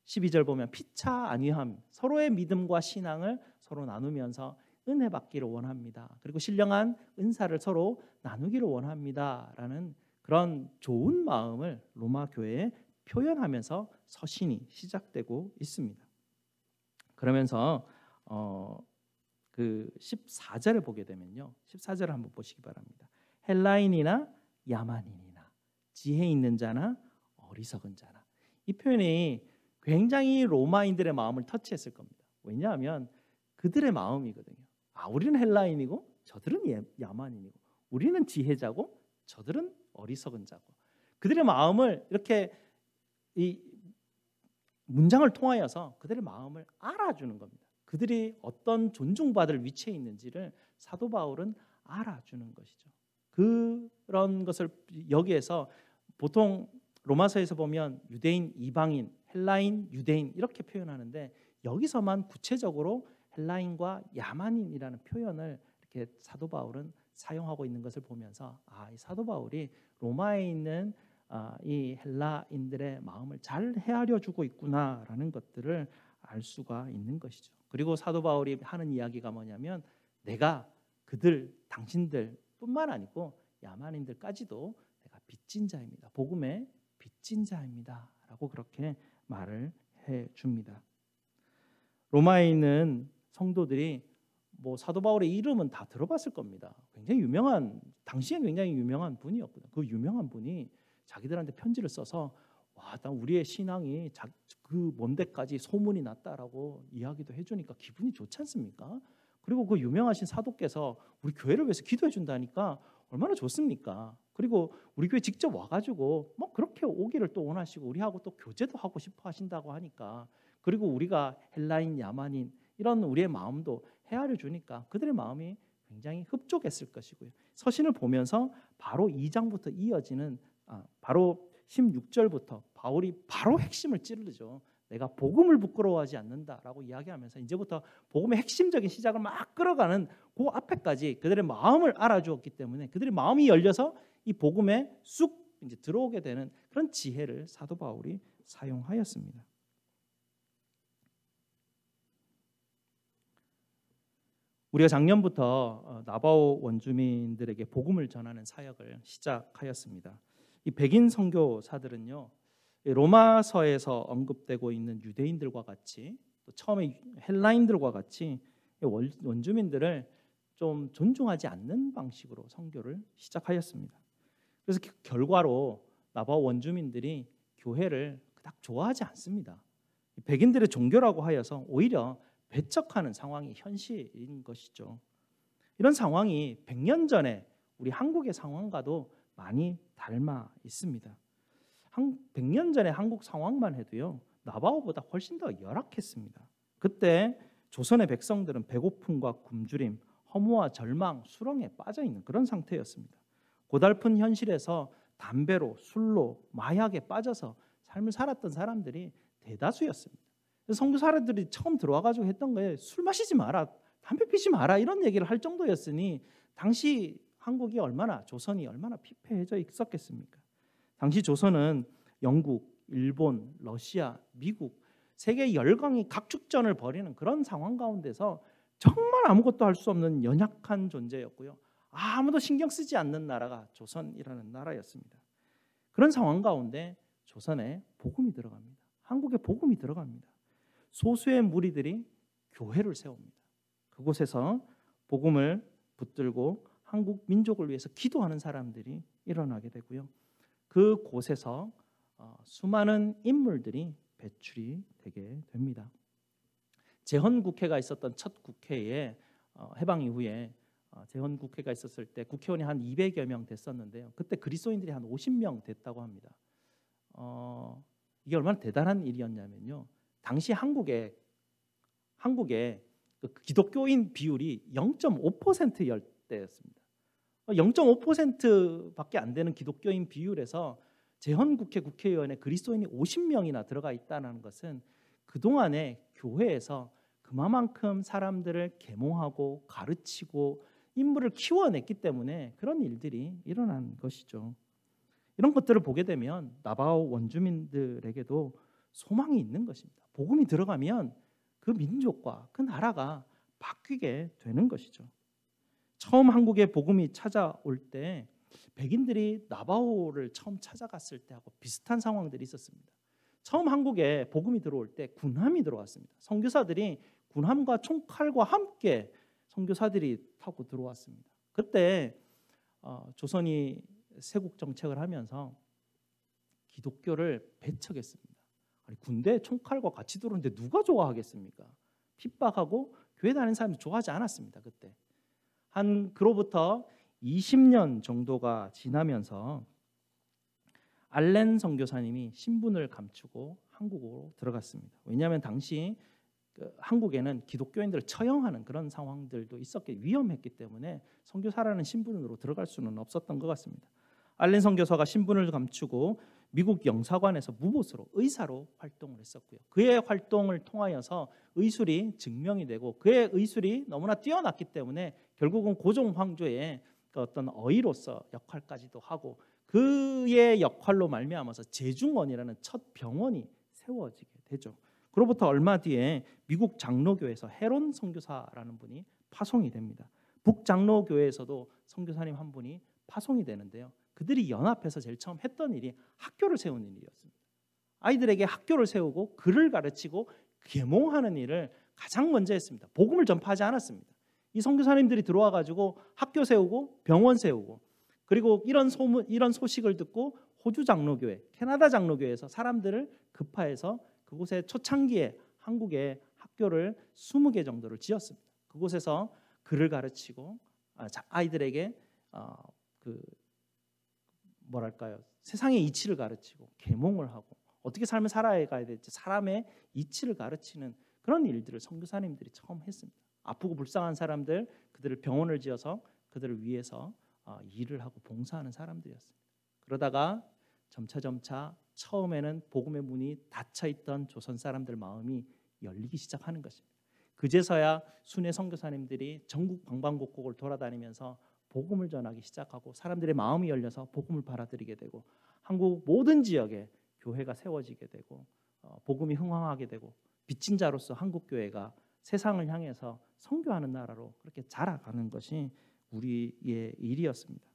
C: 12절 보면 피차 아니함, 서로의 믿음과 신앙을 서로 나누면서 은혜 받기를 원합니다. 그리고 신령한 은사를 서로 나누기를 원합니다라는 그런 좋은 마음을 로마 교회에 표현하면서 서신이 시작되고 있습니다. 그러면서 그 14절을 보게 되면요, 14절을 한번 보시기 바랍니다. 헬라인이나 야만인이나 지혜 있는 자나 어리석은 자나, 이 표현이 굉장히 로마인들의 마음을 터치했을 겁니다. 왜냐하면 그들의 마음이거든요. 우리는 헬라인이고 저들은 야만인이고, 우리는 지혜자고 저들은 어리석은 자고, 그들의 마음을 이렇게 이 문장을 통하여서 그들의 마음을 알아주는 겁니다. 그들이 어떤 존중받을 위치에 있는지를 사도 바울은 알아주는 것이죠. 그런 것을 여기에서 보통 로마서에서 보면 유대인, 이방인, 헬라인, 유대인 이렇게 표현하는데 여기서만 구체적으로 헬라인과 야만인이라는 표현을 이렇게 사도 바울은 사용하고 있는 것을 보면서 이 사도 바울이 로마에 있는 이 헬라인들의 마음을 잘 헤아려 주고 있구나라는 것들을 알 수가 있는 것이죠. 그리고 사도 바울이 하는 이야기가 뭐냐면 내가 당신들 뿐만 아니고 야만인들까지도 내가 빚진 자입니다. 복음의 빚진 자입니다 라고 그렇게 말을 해줍니다. 로마에 있는 성도들이 사도 바울의 이름은 다 들어봤을 겁니다. 당시에 굉장히 유명한 분이었거든요. 그 유명한 분이 자기들한테 편지를 써서 우리의 신앙이 그 먼 데까지 소문이 났다라고 이야기도 해주니까 기분이 좋지 않습니까? 그리고 그 유명하신 사도께서 우리 교회를 위해서 기도해 준다니까 얼마나 좋습니까? 그리고 우리 교회 직접 와가지고 뭐 그렇게 오기를 또 원하시고 우리하고 또 교제도 하고 싶어 하신다고 하니까, 그리고 우리가 헬라인, 야만인 이런 우리의 마음도 헤아려 주니까 그들의 마음이 굉장히 흡족했을 것이고요. 서신을 보면서 바로 2장부터 이어지는 바로 16절부터 바울이 바로 핵심을 찌르죠. 내가 복음을 부끄러워하지 않는다라고 이야기하면서 이제부터 복음의 핵심적인 시작을 막 끌어가는 그 앞에까지 그들의 마음을 알아주었기 때문에 그들의 마음이 열려서 이 복음에 쑥 이제 들어오게 되는 그런 지혜를 사도 바울이 사용하였습니다. 우리가 작년부터 나바오 원주민들에게 복음을 전하는 사역을 시작하였습니다. 이 백인 선교사들은요, 로마서에서 언급되고 있는 유대인들과 같이 또 처음에 헬라인들과 같이 원주민들을 좀 존중하지 않는 방식으로 선교를 시작하였습니다. 그래서 결과로 나바오 원주민들이 교회를 그닥 좋아하지 않습니다. 백인들의 종교라고 하여서 오히려 배척하는 상황이 현실인 것이죠. 이런 상황이 100년 전에 우리 한국의 상황과도 많이 닮아 있습니다. 100년 전에 한국 상황만 해도요, 나바오보다 훨씬 더 열악했습니다. 그때 조선의 백성들은 배고픔과 굶주림, 허무와 절망, 수렁에 빠져 있는 그런 상태였습니다. 고달픈 현실에서 담배로, 술로, 마약에 빠져서 삶을 살았던 사람들이 대다수였습니다. 선교사들이 처음 들어와가지고 했던 거예요. 술 마시지 마라, 담배 피지 마라 이런 얘기를 할 정도였으니 당시 한국이 얼마나, 조선이 얼마나 피폐해져 있었겠습니까? 당시 조선은 영국, 일본, 러시아, 미국 세계 열강이 각축전을 벌이는 그런 상황 가운데서 정말 아무것도 할 수 없는 연약한 존재였고요. 아무도 신경 쓰지 않는 나라가 조선이라는 나라였습니다. 그런 상황 가운데 조선에 복음이 들어갑니다. 한국에 복음이 들어갑니다. 소수의 무리들이 교회를 세웁니다. 그곳에서 복음을 붙들고 한국 민족을 위해서 기도하는 사람들이 일어나게 되고요. 그 곳에서 수많은 인물들이 배출이 되게 됩니다. 제헌국회가 있었던 첫 국회에 해방 이후에 제헌국회가 있었을 때 국회의원이 한 200여 명 됐었는데요. 그때 그리스도인들이 한 50명 됐다고 합니다. 이게 얼마나 대단한 일이었냐면요. 당시 한국의 그 기독교인 비율이 0.5%였 때였습니다. 0.5%밖에 안 되는 기독교인 비율에서 제헌국회 국회의원에 그리스도인이 50명이나 들어가 있다는 것은 그동안에 교회에서 그만큼 사람들을 계몽하고 가르치고 인물을 키워냈기 때문에 그런 일들이 일어난 것이죠. 이런 것들을 보게 되면 나바오 원주민들에게도 소망이 있는 것입니다. 복음이 들어가면 그 민족과 그 나라가 바뀌게 되는 것이죠. 처음 한국에 복음이 찾아올 때 백인들이 나바오를 처음 찾아갔을 때하고 비슷한 상황들이 있었습니다. 처음 한국에 복음이 들어올 때 군함이 들어왔습니다. 선교사들이 군함과 총칼과 함께 선교사들이 타고 들어왔습니다. 그때 조선이 세국 정책을 하면서 기독교를 배척했습니다. 아니, 군대에 총칼과 같이 들어오는데 누가 좋아하겠습니까? 핍박하고 교회 다니는 사람이 좋아하지 않았습니다. 그때 그로부터 20년 정도가 지나면서 알렌 선교사님이 신분을 감추고 한국으로 들어갔습니다. 왜냐하면 당시 한국에는 기독교인들을 처형하는 그런 상황들도 위험했기 때문에 선교사라는 신분으로 들어갈 수는 없었던 것 같습니다. 알렌 선교사가 신분을 감추고 미국 영사관에서 무보수로 의사로 활동을 했었고요. 그의 활동을 통하여서 의술이 증명이 되고 그의 의술이 너무나 뛰어났기 때문에 결국은 고종 황조의 어떤 어의로서 역할까지도 하고 그의 역할로 말미암아서 제중원이라는 첫 병원이 세워지게 되죠. 그로부터 얼마 뒤에 미국 장로교에서 헤론 선교사라는 분이 파송이 됩니다. 북장로교회에서도 선교사님 한 분이 파송이 되는데요. 그들이 연합해서 제일 처음 했던 일이 학교를 세우는 일이었습니다. 아이들에게 학교를 세우고 글을 가르치고 계몽하는 일을 가장 먼저 했습니다. 복음을 전파하지 않았습니다. 이 선교사님들이 들어와 가지고 학교 세우고 병원 세우고 그리고 이런 소식을 듣고 호주 장로교회, 캐나다 장로교회에서 사람들을 급파해서 그곳에 초창기에 한국에 학교를 20개 정도를 지었습니다. 그곳에서 글을 가르치고 아이들에게 그 뭐랄까요? 세상의 이치를 가르치고 계몽을 하고 어떻게 삶을 살아가야 될지 사람의 이치를 가르치는 그런 일들을 선교사님들이 처음 했습니다. 아프고 불쌍한 사람들, 그들을 병원을 지어서 그들을 위해서 일을 하고 봉사하는 사람들이었습니다. 그러다가 점차 처음에는 복음의 문이 닫혀있던 조선 사람들 마음이 열리기 시작하는 것입니다. 그제서야 순회 선교사님들이 전국 방방곡곡을 돌아다니면서 복음을 전하기 시작하고 사람들의 마음이 열려서 복음을 받아들이게 되고 한국 모든 지역에 교회가 세워지게 되고 복음이 흥황하게 되고 빚진 자로서 한국 교회가 세상을 향해서 선교하는 나라로 그렇게 자라가는 것이 우리의 일이었습니다.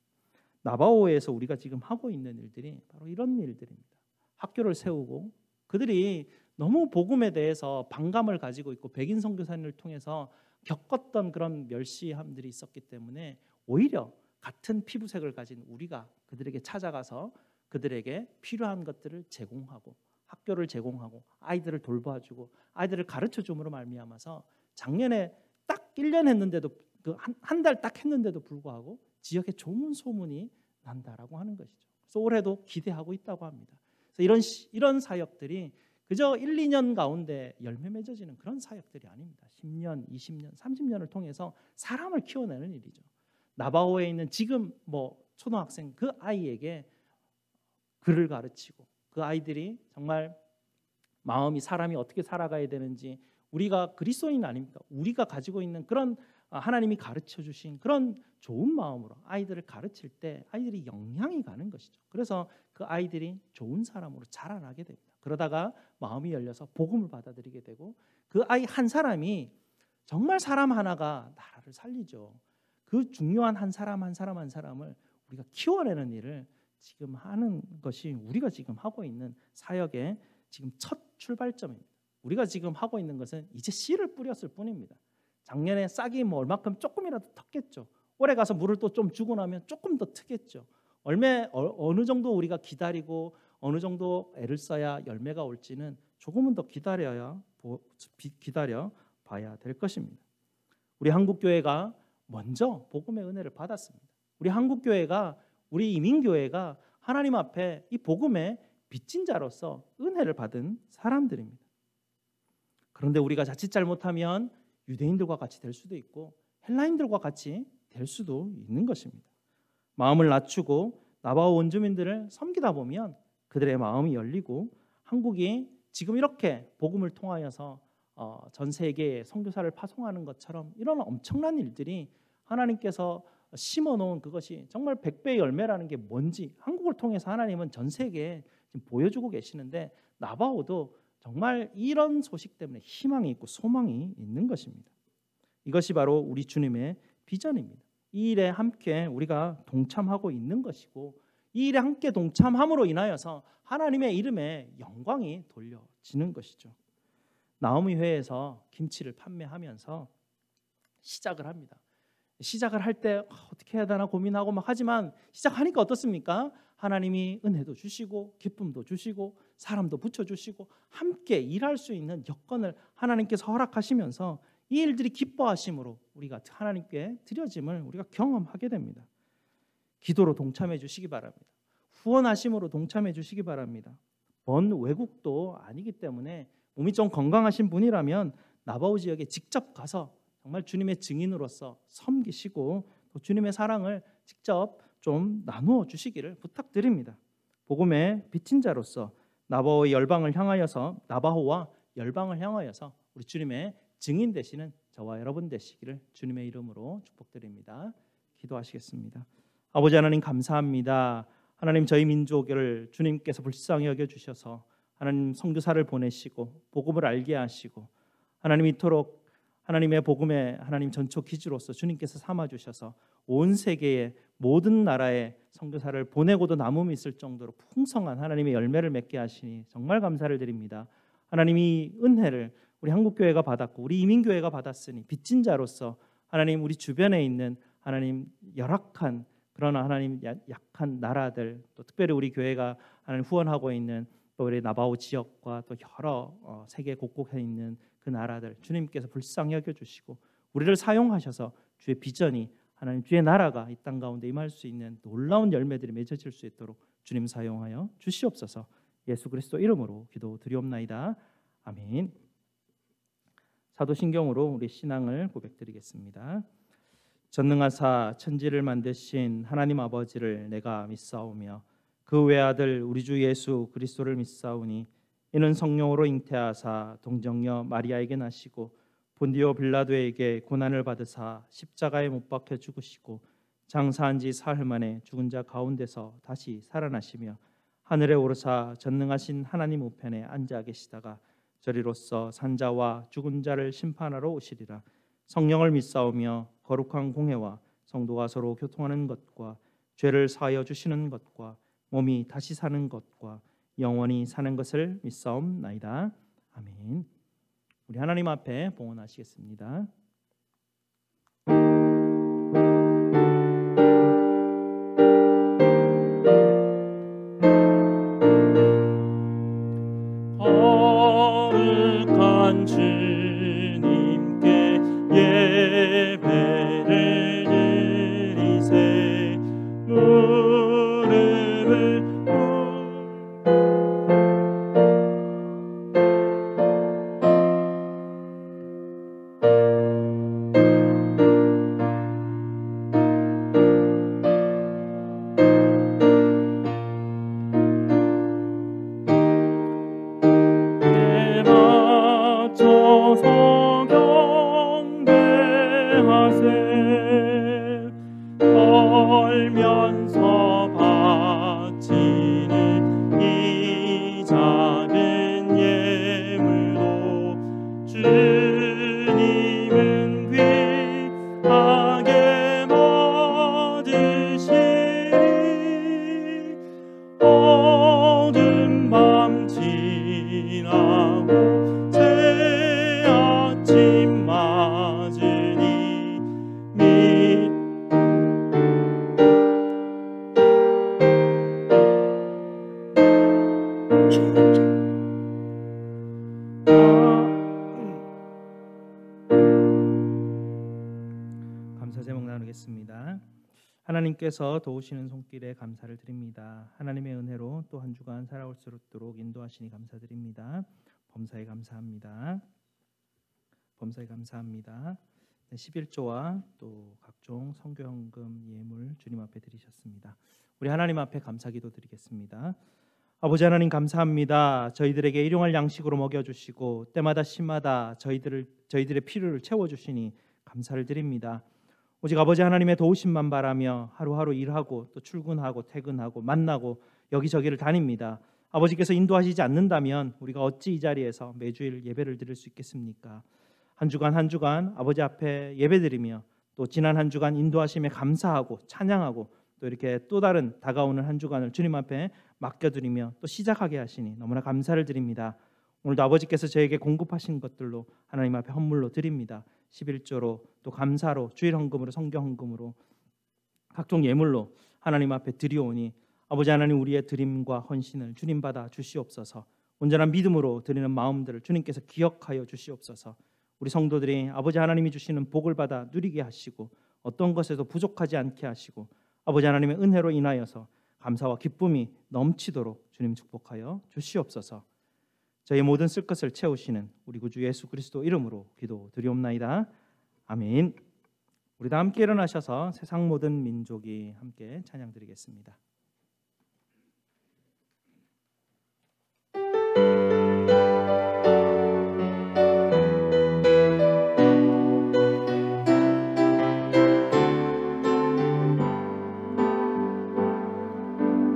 C: 나바오에서 우리가 지금 하고 있는 일들이 바로 이런 일들입니다. 학교를 세우고 그들이 너무 복음에 대해서 반감을 가지고 있고 백인 선교사님을 통해서 겪었던 그런 멸시함들이 있었기 때문에 오히려 같은 피부색을 가진 우리가 그들에게 찾아가서 그들에게 필요한 것들을 제공하고 학교를 제공하고 아이들을 돌봐주고 아이들을 가르쳐줌으로 말미암아서 작년에 딱 1년 했는데도 한 달 딱 했는데도 불구하고 지역에 좋은 소문이 난다라고 하는 것이죠. 그래서 올해도 기대하고 있다고 합니다. 그래서 이런 사역들이 그저 1, 2년 가운데 열매 맺어지는 그런 사역들이 아닙니다. 10년, 20년, 30년을 통해서 사람을 키워내는 일이죠. 나바오에 있는 지금 초등학생 그 아이에게 글을 가르치고 그 아이들이 정말 마음이 사람이 어떻게 살아가야 되는지 우리가 그리스도인 아닙니까? 우리가 가지고 있는 그런 하나님이 가르쳐 주신 그런 좋은 마음으로 아이들을 가르칠 때 아이들이 영향이 가는 것이죠. 그래서 그 아이들이 좋은 사람으로 자라나게 됩니다. 그러다가 마음이 열려서 복음을 받아들이게 되고 그 아이 한 사람이 정말 사람 하나가 나라를 살리죠. 그 중요한 한 사람을 우리가 키워내는 일을 지금 하는 것이 우리가 지금 하고 있는 사역의 지금 첫 출발점입니다. 우리가 지금 하고 있는 것은 이제 씨를 뿌렸을 뿐입니다. 작년에 싹이 얼마큼 조금이라도 텄겠죠. 올해 가서 물을 또 좀 주고 나면 조금 더 트겠죠. 어느 정도 우리가 기다리고 어느 정도 애를 써야 열매가 올지는 조금은 더 기다려 봐야 될 것입니다. 우리 한국교회가 먼저 복음의 은혜를 받았습니다. 우리 한국교회가 우리 이민교회가 하나님 앞에 이 복음의 빚진 자로서 은혜를 받은 사람들입니다. 그런데 우리가 자칫 잘못하면 유대인들과 같이 될 수도 있고 헬라인들과 같이 될 수도 있는 것입니다. 마음을 낮추고 나바오 원주민들을 섬기다 보면 그들의 마음이 열리고 한국이 지금 이렇게 복음을 통하여서 전 세계에 선교사를 파송하는 것처럼 이런 엄청난 일들이 하나님께서 심어놓은 그것이 정말 100배의 열매라는 게 뭔지 한국을 통해서 하나님은 전 세계에 지금 보여주고 계시는데 나바오도 정말 이런 소식 때문에 희망이 있고 소망이 있는 것입니다. 이것이 바로 우리 주님의 비전입니다. 이 일에 함께 우리가 동참하고 있는 것이고 이 일에 함께 동참함으로 인하여서 하나님의 이름에 영광이 돌려지는 것이죠. 나오미 회에서 김치를 판매하면서 시작을 합니다. 시작을 할 때 어떻게 해야 되나 고민하고 막 하지만 시작하니까 어떻습니까? 하나님이 은혜도 주시고 기쁨도 주시고 사람도 붙여주시고 함께 일할 수 있는 여건을 하나님께서 허락하시면서 이 일들이 기뻐하심으로 우리가 하나님께 드려짐을 우리가 경험하게 됩니다. 기도로 동참해 주시기 바랍니다. 후원하심으로 동참해 주시기 바랍니다. 먼 외국도 아니기 때문에 몸이 좀 건강하신 분이라면 나바오 지역에 직접 가서 정말 주님의 증인으로서 섬기시고 또 주님의 사랑을 직접 좀 나누어 주시기를 부탁드립니다. 복음의 빚진 자로서 나바오와 열방을 향하여서 우리 주님의 증인 되시는 저와 여러분 되시기를 주님의 이름으로 축복드립니다. 기도하시겠습니다. 아버지 하나님 감사합니다. 하나님 저희 민족을 주님께서 불쌍히 여겨주셔서 하나님 선교사를 보내시고 복음을 알게 하시고 하나님 이토록 하나님의 복음의 하나님 전초 기지로서 주님께서 삼아주셔서 온 세계의 모든 나라에 선교사를 보내고도 남음이 있을 정도로 풍성한 하나님의 열매를 맺게 하시니 정말 감사를 드립니다. 하나님이 은혜를 우리 한국교회가 받았고 우리 이민교회가 받았으니 빚진 자로서 하나님 우리 주변에 있는 하나님 열악한 그러나 하나님 약한 나라들 또 특별히 우리 교회가 하나님 후원하고 있는 또 우리 나바오 지역과 또 여러 세계 곳곳에 있는 그 나라들 주님께서 불쌍히 여겨주시고 우리를 사용하셔서 주의 비전이 하나님 주의 나라가 이 땅 가운데 임할 수 있는 놀라운 열매들이 맺어질 수 있도록 주님 사용하여 주시옵소서. 예수 그리스도 이름으로 기도드리옵나이다. 아멘. 사도신경으로 우리 신앙을 고백드리겠습니다. 전능하사 천지를 만드신 하나님 아버지를 내가 믿사오며 그 외아들 우리 주 예수 그리스도를 믿사오니 이는 성령으로 잉태하사 동정녀 마리아에게 나시고 본디오 빌라도에게 고난을 받으사 십자가에 못 박혀 죽으시고 장사한 지 사흘 만에 죽은 자 가운데서 다시 살아나시며 하늘에 오르사 전능하신 하나님 우편에 앉아 계시다가 저리로서 산자와 죽은 자를 심판하러 오시리라. 성령을 믿사오며 거룩한 공회와 성도가 서로 교통하는 것과 죄를 사하여 주시는 것과 몸이 다시 사는 것과 영원히 사는 것을 믿사옵나이다. 아멘. 우리 하나님 앞에 봉헌하시겠습니다.
A: 거룩한 주님께 예배를 드리세 무릎을 맞춰서 경배하세 걸면서 바치는 이 작은 예물도 주님은 귀하게 받으시리. 어두운 밤 지나고 새 아침 맞으니
C: 감사 제목 나누겠습니다. 하나님께서 도우시는 손길에 감사를 드립니다. 하나님의 은혜로 또 한 주간 살아올 수 있도록 인도하시니 감사드립니다. 범사에 감사합니다. 범사에 감사합니다. 11조와 또 각종 선교헌금 예물 주님 앞에 드리셨습니다. 우리 하나님 앞에 감사기도 드리겠습니다. 아버지 하나님 감사합니다. 저희들에게 일용할 양식으로 먹여주시고 때마다 시마다 저희들의 필요를 채워주시니 감사를 드립니다. 오직 아버지 하나님의 도우심만 바라며 하루하루 일하고 또 출근하고 퇴근하고 만나고 여기저기를 다닙니다. 아버지께서 인도하시지 않는다면 우리가 어찌 이 자리에서 매주일 예배를 드릴 수 있겠습니까? 한 주간 한 주간 아버지 앞에 예배드리며 또 지난 한 주간 인도하심에 감사하고 찬양하고 또 이렇게 또 다른 다가오는 한 주간을 주님 앞에 맡겨드리며 또 시작하게 하시니 너무나 감사를 드립니다. 오늘도 아버지께서 저에게 공급하신 것들로 하나님 앞에 헌물로 드립니다. 11조로 또 감사로 주일 헌금으로 성교 헌금으로 각종 예물로 하나님 앞에 드리오니 아버지 하나님 우리의 드림과 헌신을 주님 받아 주시옵소서. 온전한 믿음으로 드리는 마음들을 주님께서 기억하여 주시옵소서. 우리 성도들이 아버지 하나님이 주시는 복을 받아 누리게 하시고 어떤 것에도 부족하지 않게 하시고 아버지 하나님의 은혜로 인하여서 감사와 기쁨이 넘치도록 주님 축복하여 주시옵소서. 저희 모든 쓸 것을 채우시는 우리 구주 예수 그리스도 이름으로 기도드리옵나이다. 아멘. 우리 다 함께 일어나셔서 세상 모든 민족이 함께 찬양드리겠습니다.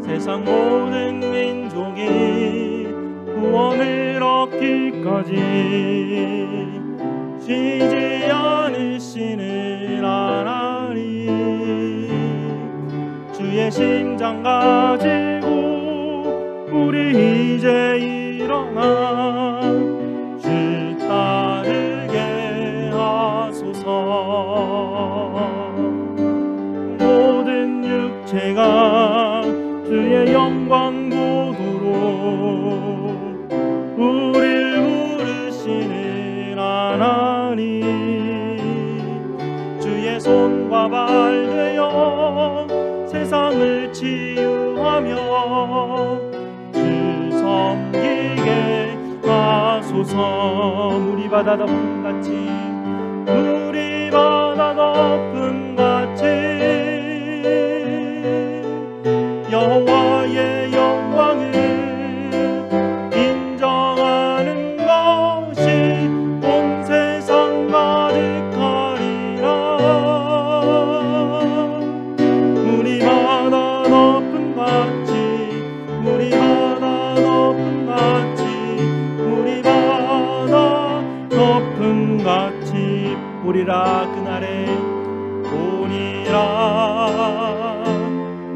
A: 세상 모든 민족이 구원을 얻기까지 쉬지 않으시는 하나님 주의 심장 가지고 우리 이제 일어나 주 따르게 하소서. 모든 육체가 주의 영광 보도록 우릴 부르시는 하나님
C: 주 섬기게 하소서. 물이 바다 덮음같이 물이 바다 덮음같이 여호와의 영광을 인정하는 것이 온 세상 가득하리라. 물이 바다 덮음같이 물이 바다 덮음같이 물이 바다 덮음같이 보리라. 그날에 보리라.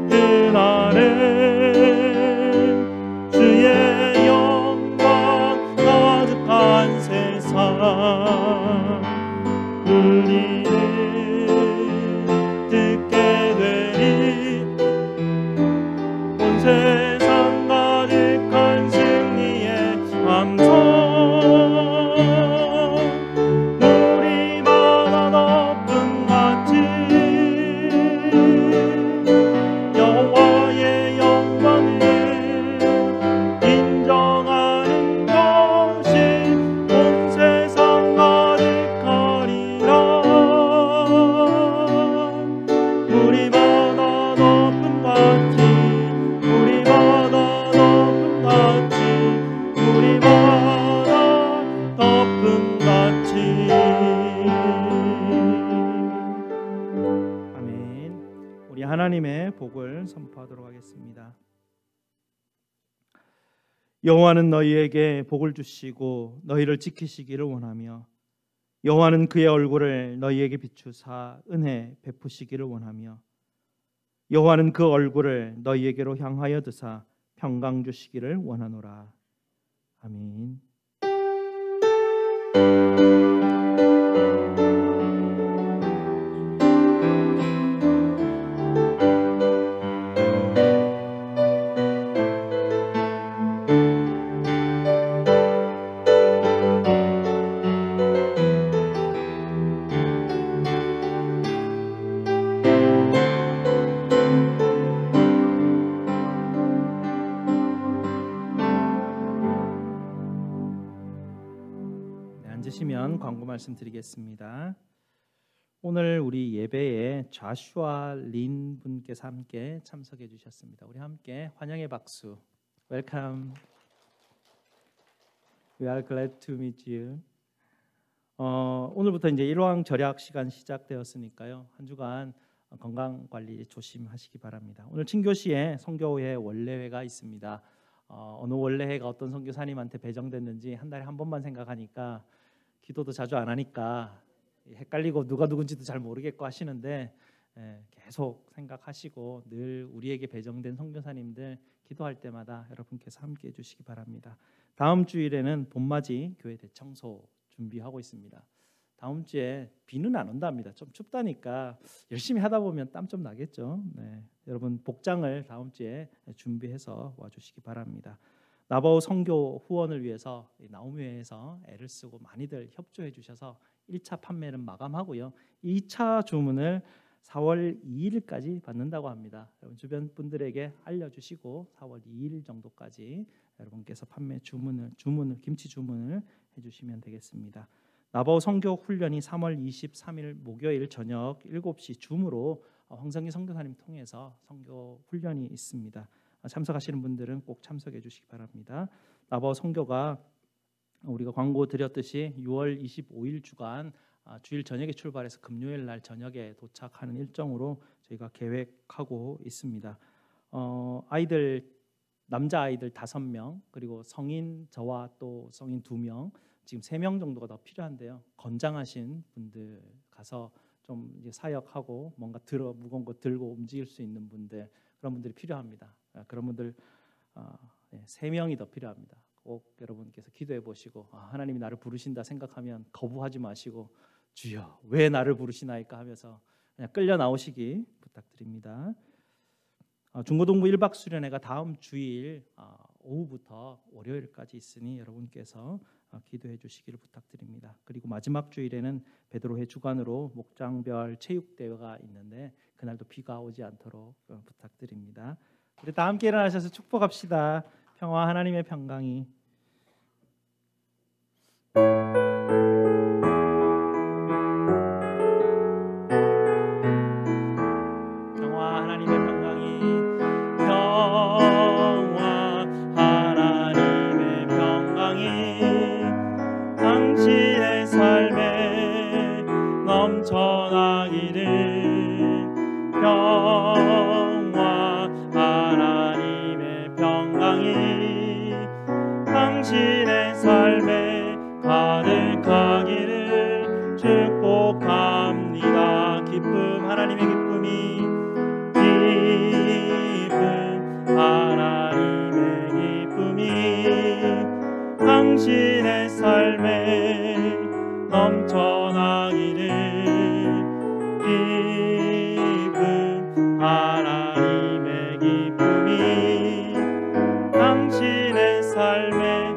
C: 그날에 주의 영광 가득한 세상 우리는 듣게 되리. 온 세상 가득한 승리의 함성. 물이 바다 덮음같이 여호와의 영광을 인정하는 것이 온 세상 가득하리라. 물이 바다 덮음같이 물이 바다 덮음같이 물이 바다 덮음같이. 아멘. 우리 하나님의 복을 선포하도록 하겠습니다. 여호와는 너희에게 복을 주시고 너희를 지키시기를 원하며 여호와는 그의 얼굴을 너희에게 비추사 은혜 베푸시기를 원하며 여호와는 그 얼굴을 너희에게로 향하여 드사 평강 주시기를 원하노라. 아멘. 앉으시면 광고 말씀드리겠습니다. 오늘 우리 예배에 좌슈아 린 분께서 함께 참석해 주셨습니다. 우리 함께 환영의 박수. Welcome. We are glad to meet you. 오늘부터 이제 일왕 절약 시간 시작되었으니까요. 한 주간 건강 관리 조심하시기 바랍니다. 오늘 친교시에 선교회 원래회가 있습니다. 어느 원래회가 어떤 선교사님한테 배정됐는지 한 달에 한 번만 생각하니까 기도도 자주 안 하니까 헷갈리고 누가 누군지도 잘 모르겠고 하시는데 계속 생각하시고 늘 우리에게 배정된 선교사님들 기도할 때마다 여러분께서 함께 해주시기 바랍니다. 다음 주일에는 봄맞이 교회 대청소 준비하고 있습니다. 다음 주에 비는 안 온답니다. 좀 춥다니까 열심히 하다 보면 땀 좀 나겠죠. 네, 여러분 복장을 다음 주에 준비해서 와주시기 바랍니다. 나바오 선교 후원을 위해서 나우미회에서 애를 쓰고 많이들 협조해 주셔서 1차 판매는 마감하고요. 2차 주문을 4월 2일까지 받는다고 합니다. 여러분 주변 분들에게 알려주시고 4월 2일 정도까지 여러분께서 판매 주문을 김치 주문을 해주시면 되겠습니다. 나바오 선교 훈련이 3월 23일 목요일 저녁 7시 줌으로 황성기 선교사님 통해서 선교 훈련이 있습니다. 참석하시는 분들은 꼭 참석해 주시기 바랍니다. 나바오 선교가 우리가 광고 드렸듯이 6월 25일 주간 주일 저녁에 출발해서 금요일 날 저녁에 도착하는 일정으로 저희가 계획하고 있습니다. 아이들 남자 아이들 5명 그리고 성인 저와 또 성인 2명 지금 3명 정도가 더 필요한데요. 건장하신 분들 가서 좀 이제 사역하고 뭔가 무거운 거 들고 움직일 수 있는 분들 그런 분들이 필요합니다. 그런 분들 3명이 더 필요합니다. 꼭 여러분께서 기도해 보시고 하나님이 나를 부르신다 생각하면 거부하지 마시고 주여 왜 나를 부르시나이까 하면서 그냥 끌려 나오시기 부탁드립니다. 중고등부 1박 수련회가 다음 주일 오후부터 월요일까지 있으니 여러분께서 기도해 주시기를 부탁드립니다. 그리고 마지막 주일에는 베드로회 주관으로 목장별 체육대회가 있는데 그날도 비가 오지 않도록 부탁드립니다. 우리 다 함께 일어나셔서 축복합시다. 평화 하나님의 평강이 평화 하나님의 평강이 평화 하나님의 평강이 당신의 삶에 넘쳐나기를 평화 하나님의 평강이 당신의 삶에 가득하기를 축복합니다. 기쁨 하나님의 기쁨이 기쁨 하나님의 기쁨이 당신의 삶에 넘쳐나기를 기쁨 하나님의 기쁨이 당신의 삶에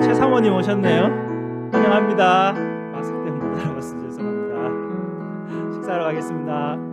C: 최상원님 오셨네요. 환영합니다. 마스크 때문에 못 알아봤어요. 죄송합니다. 식사하러 가겠습니다.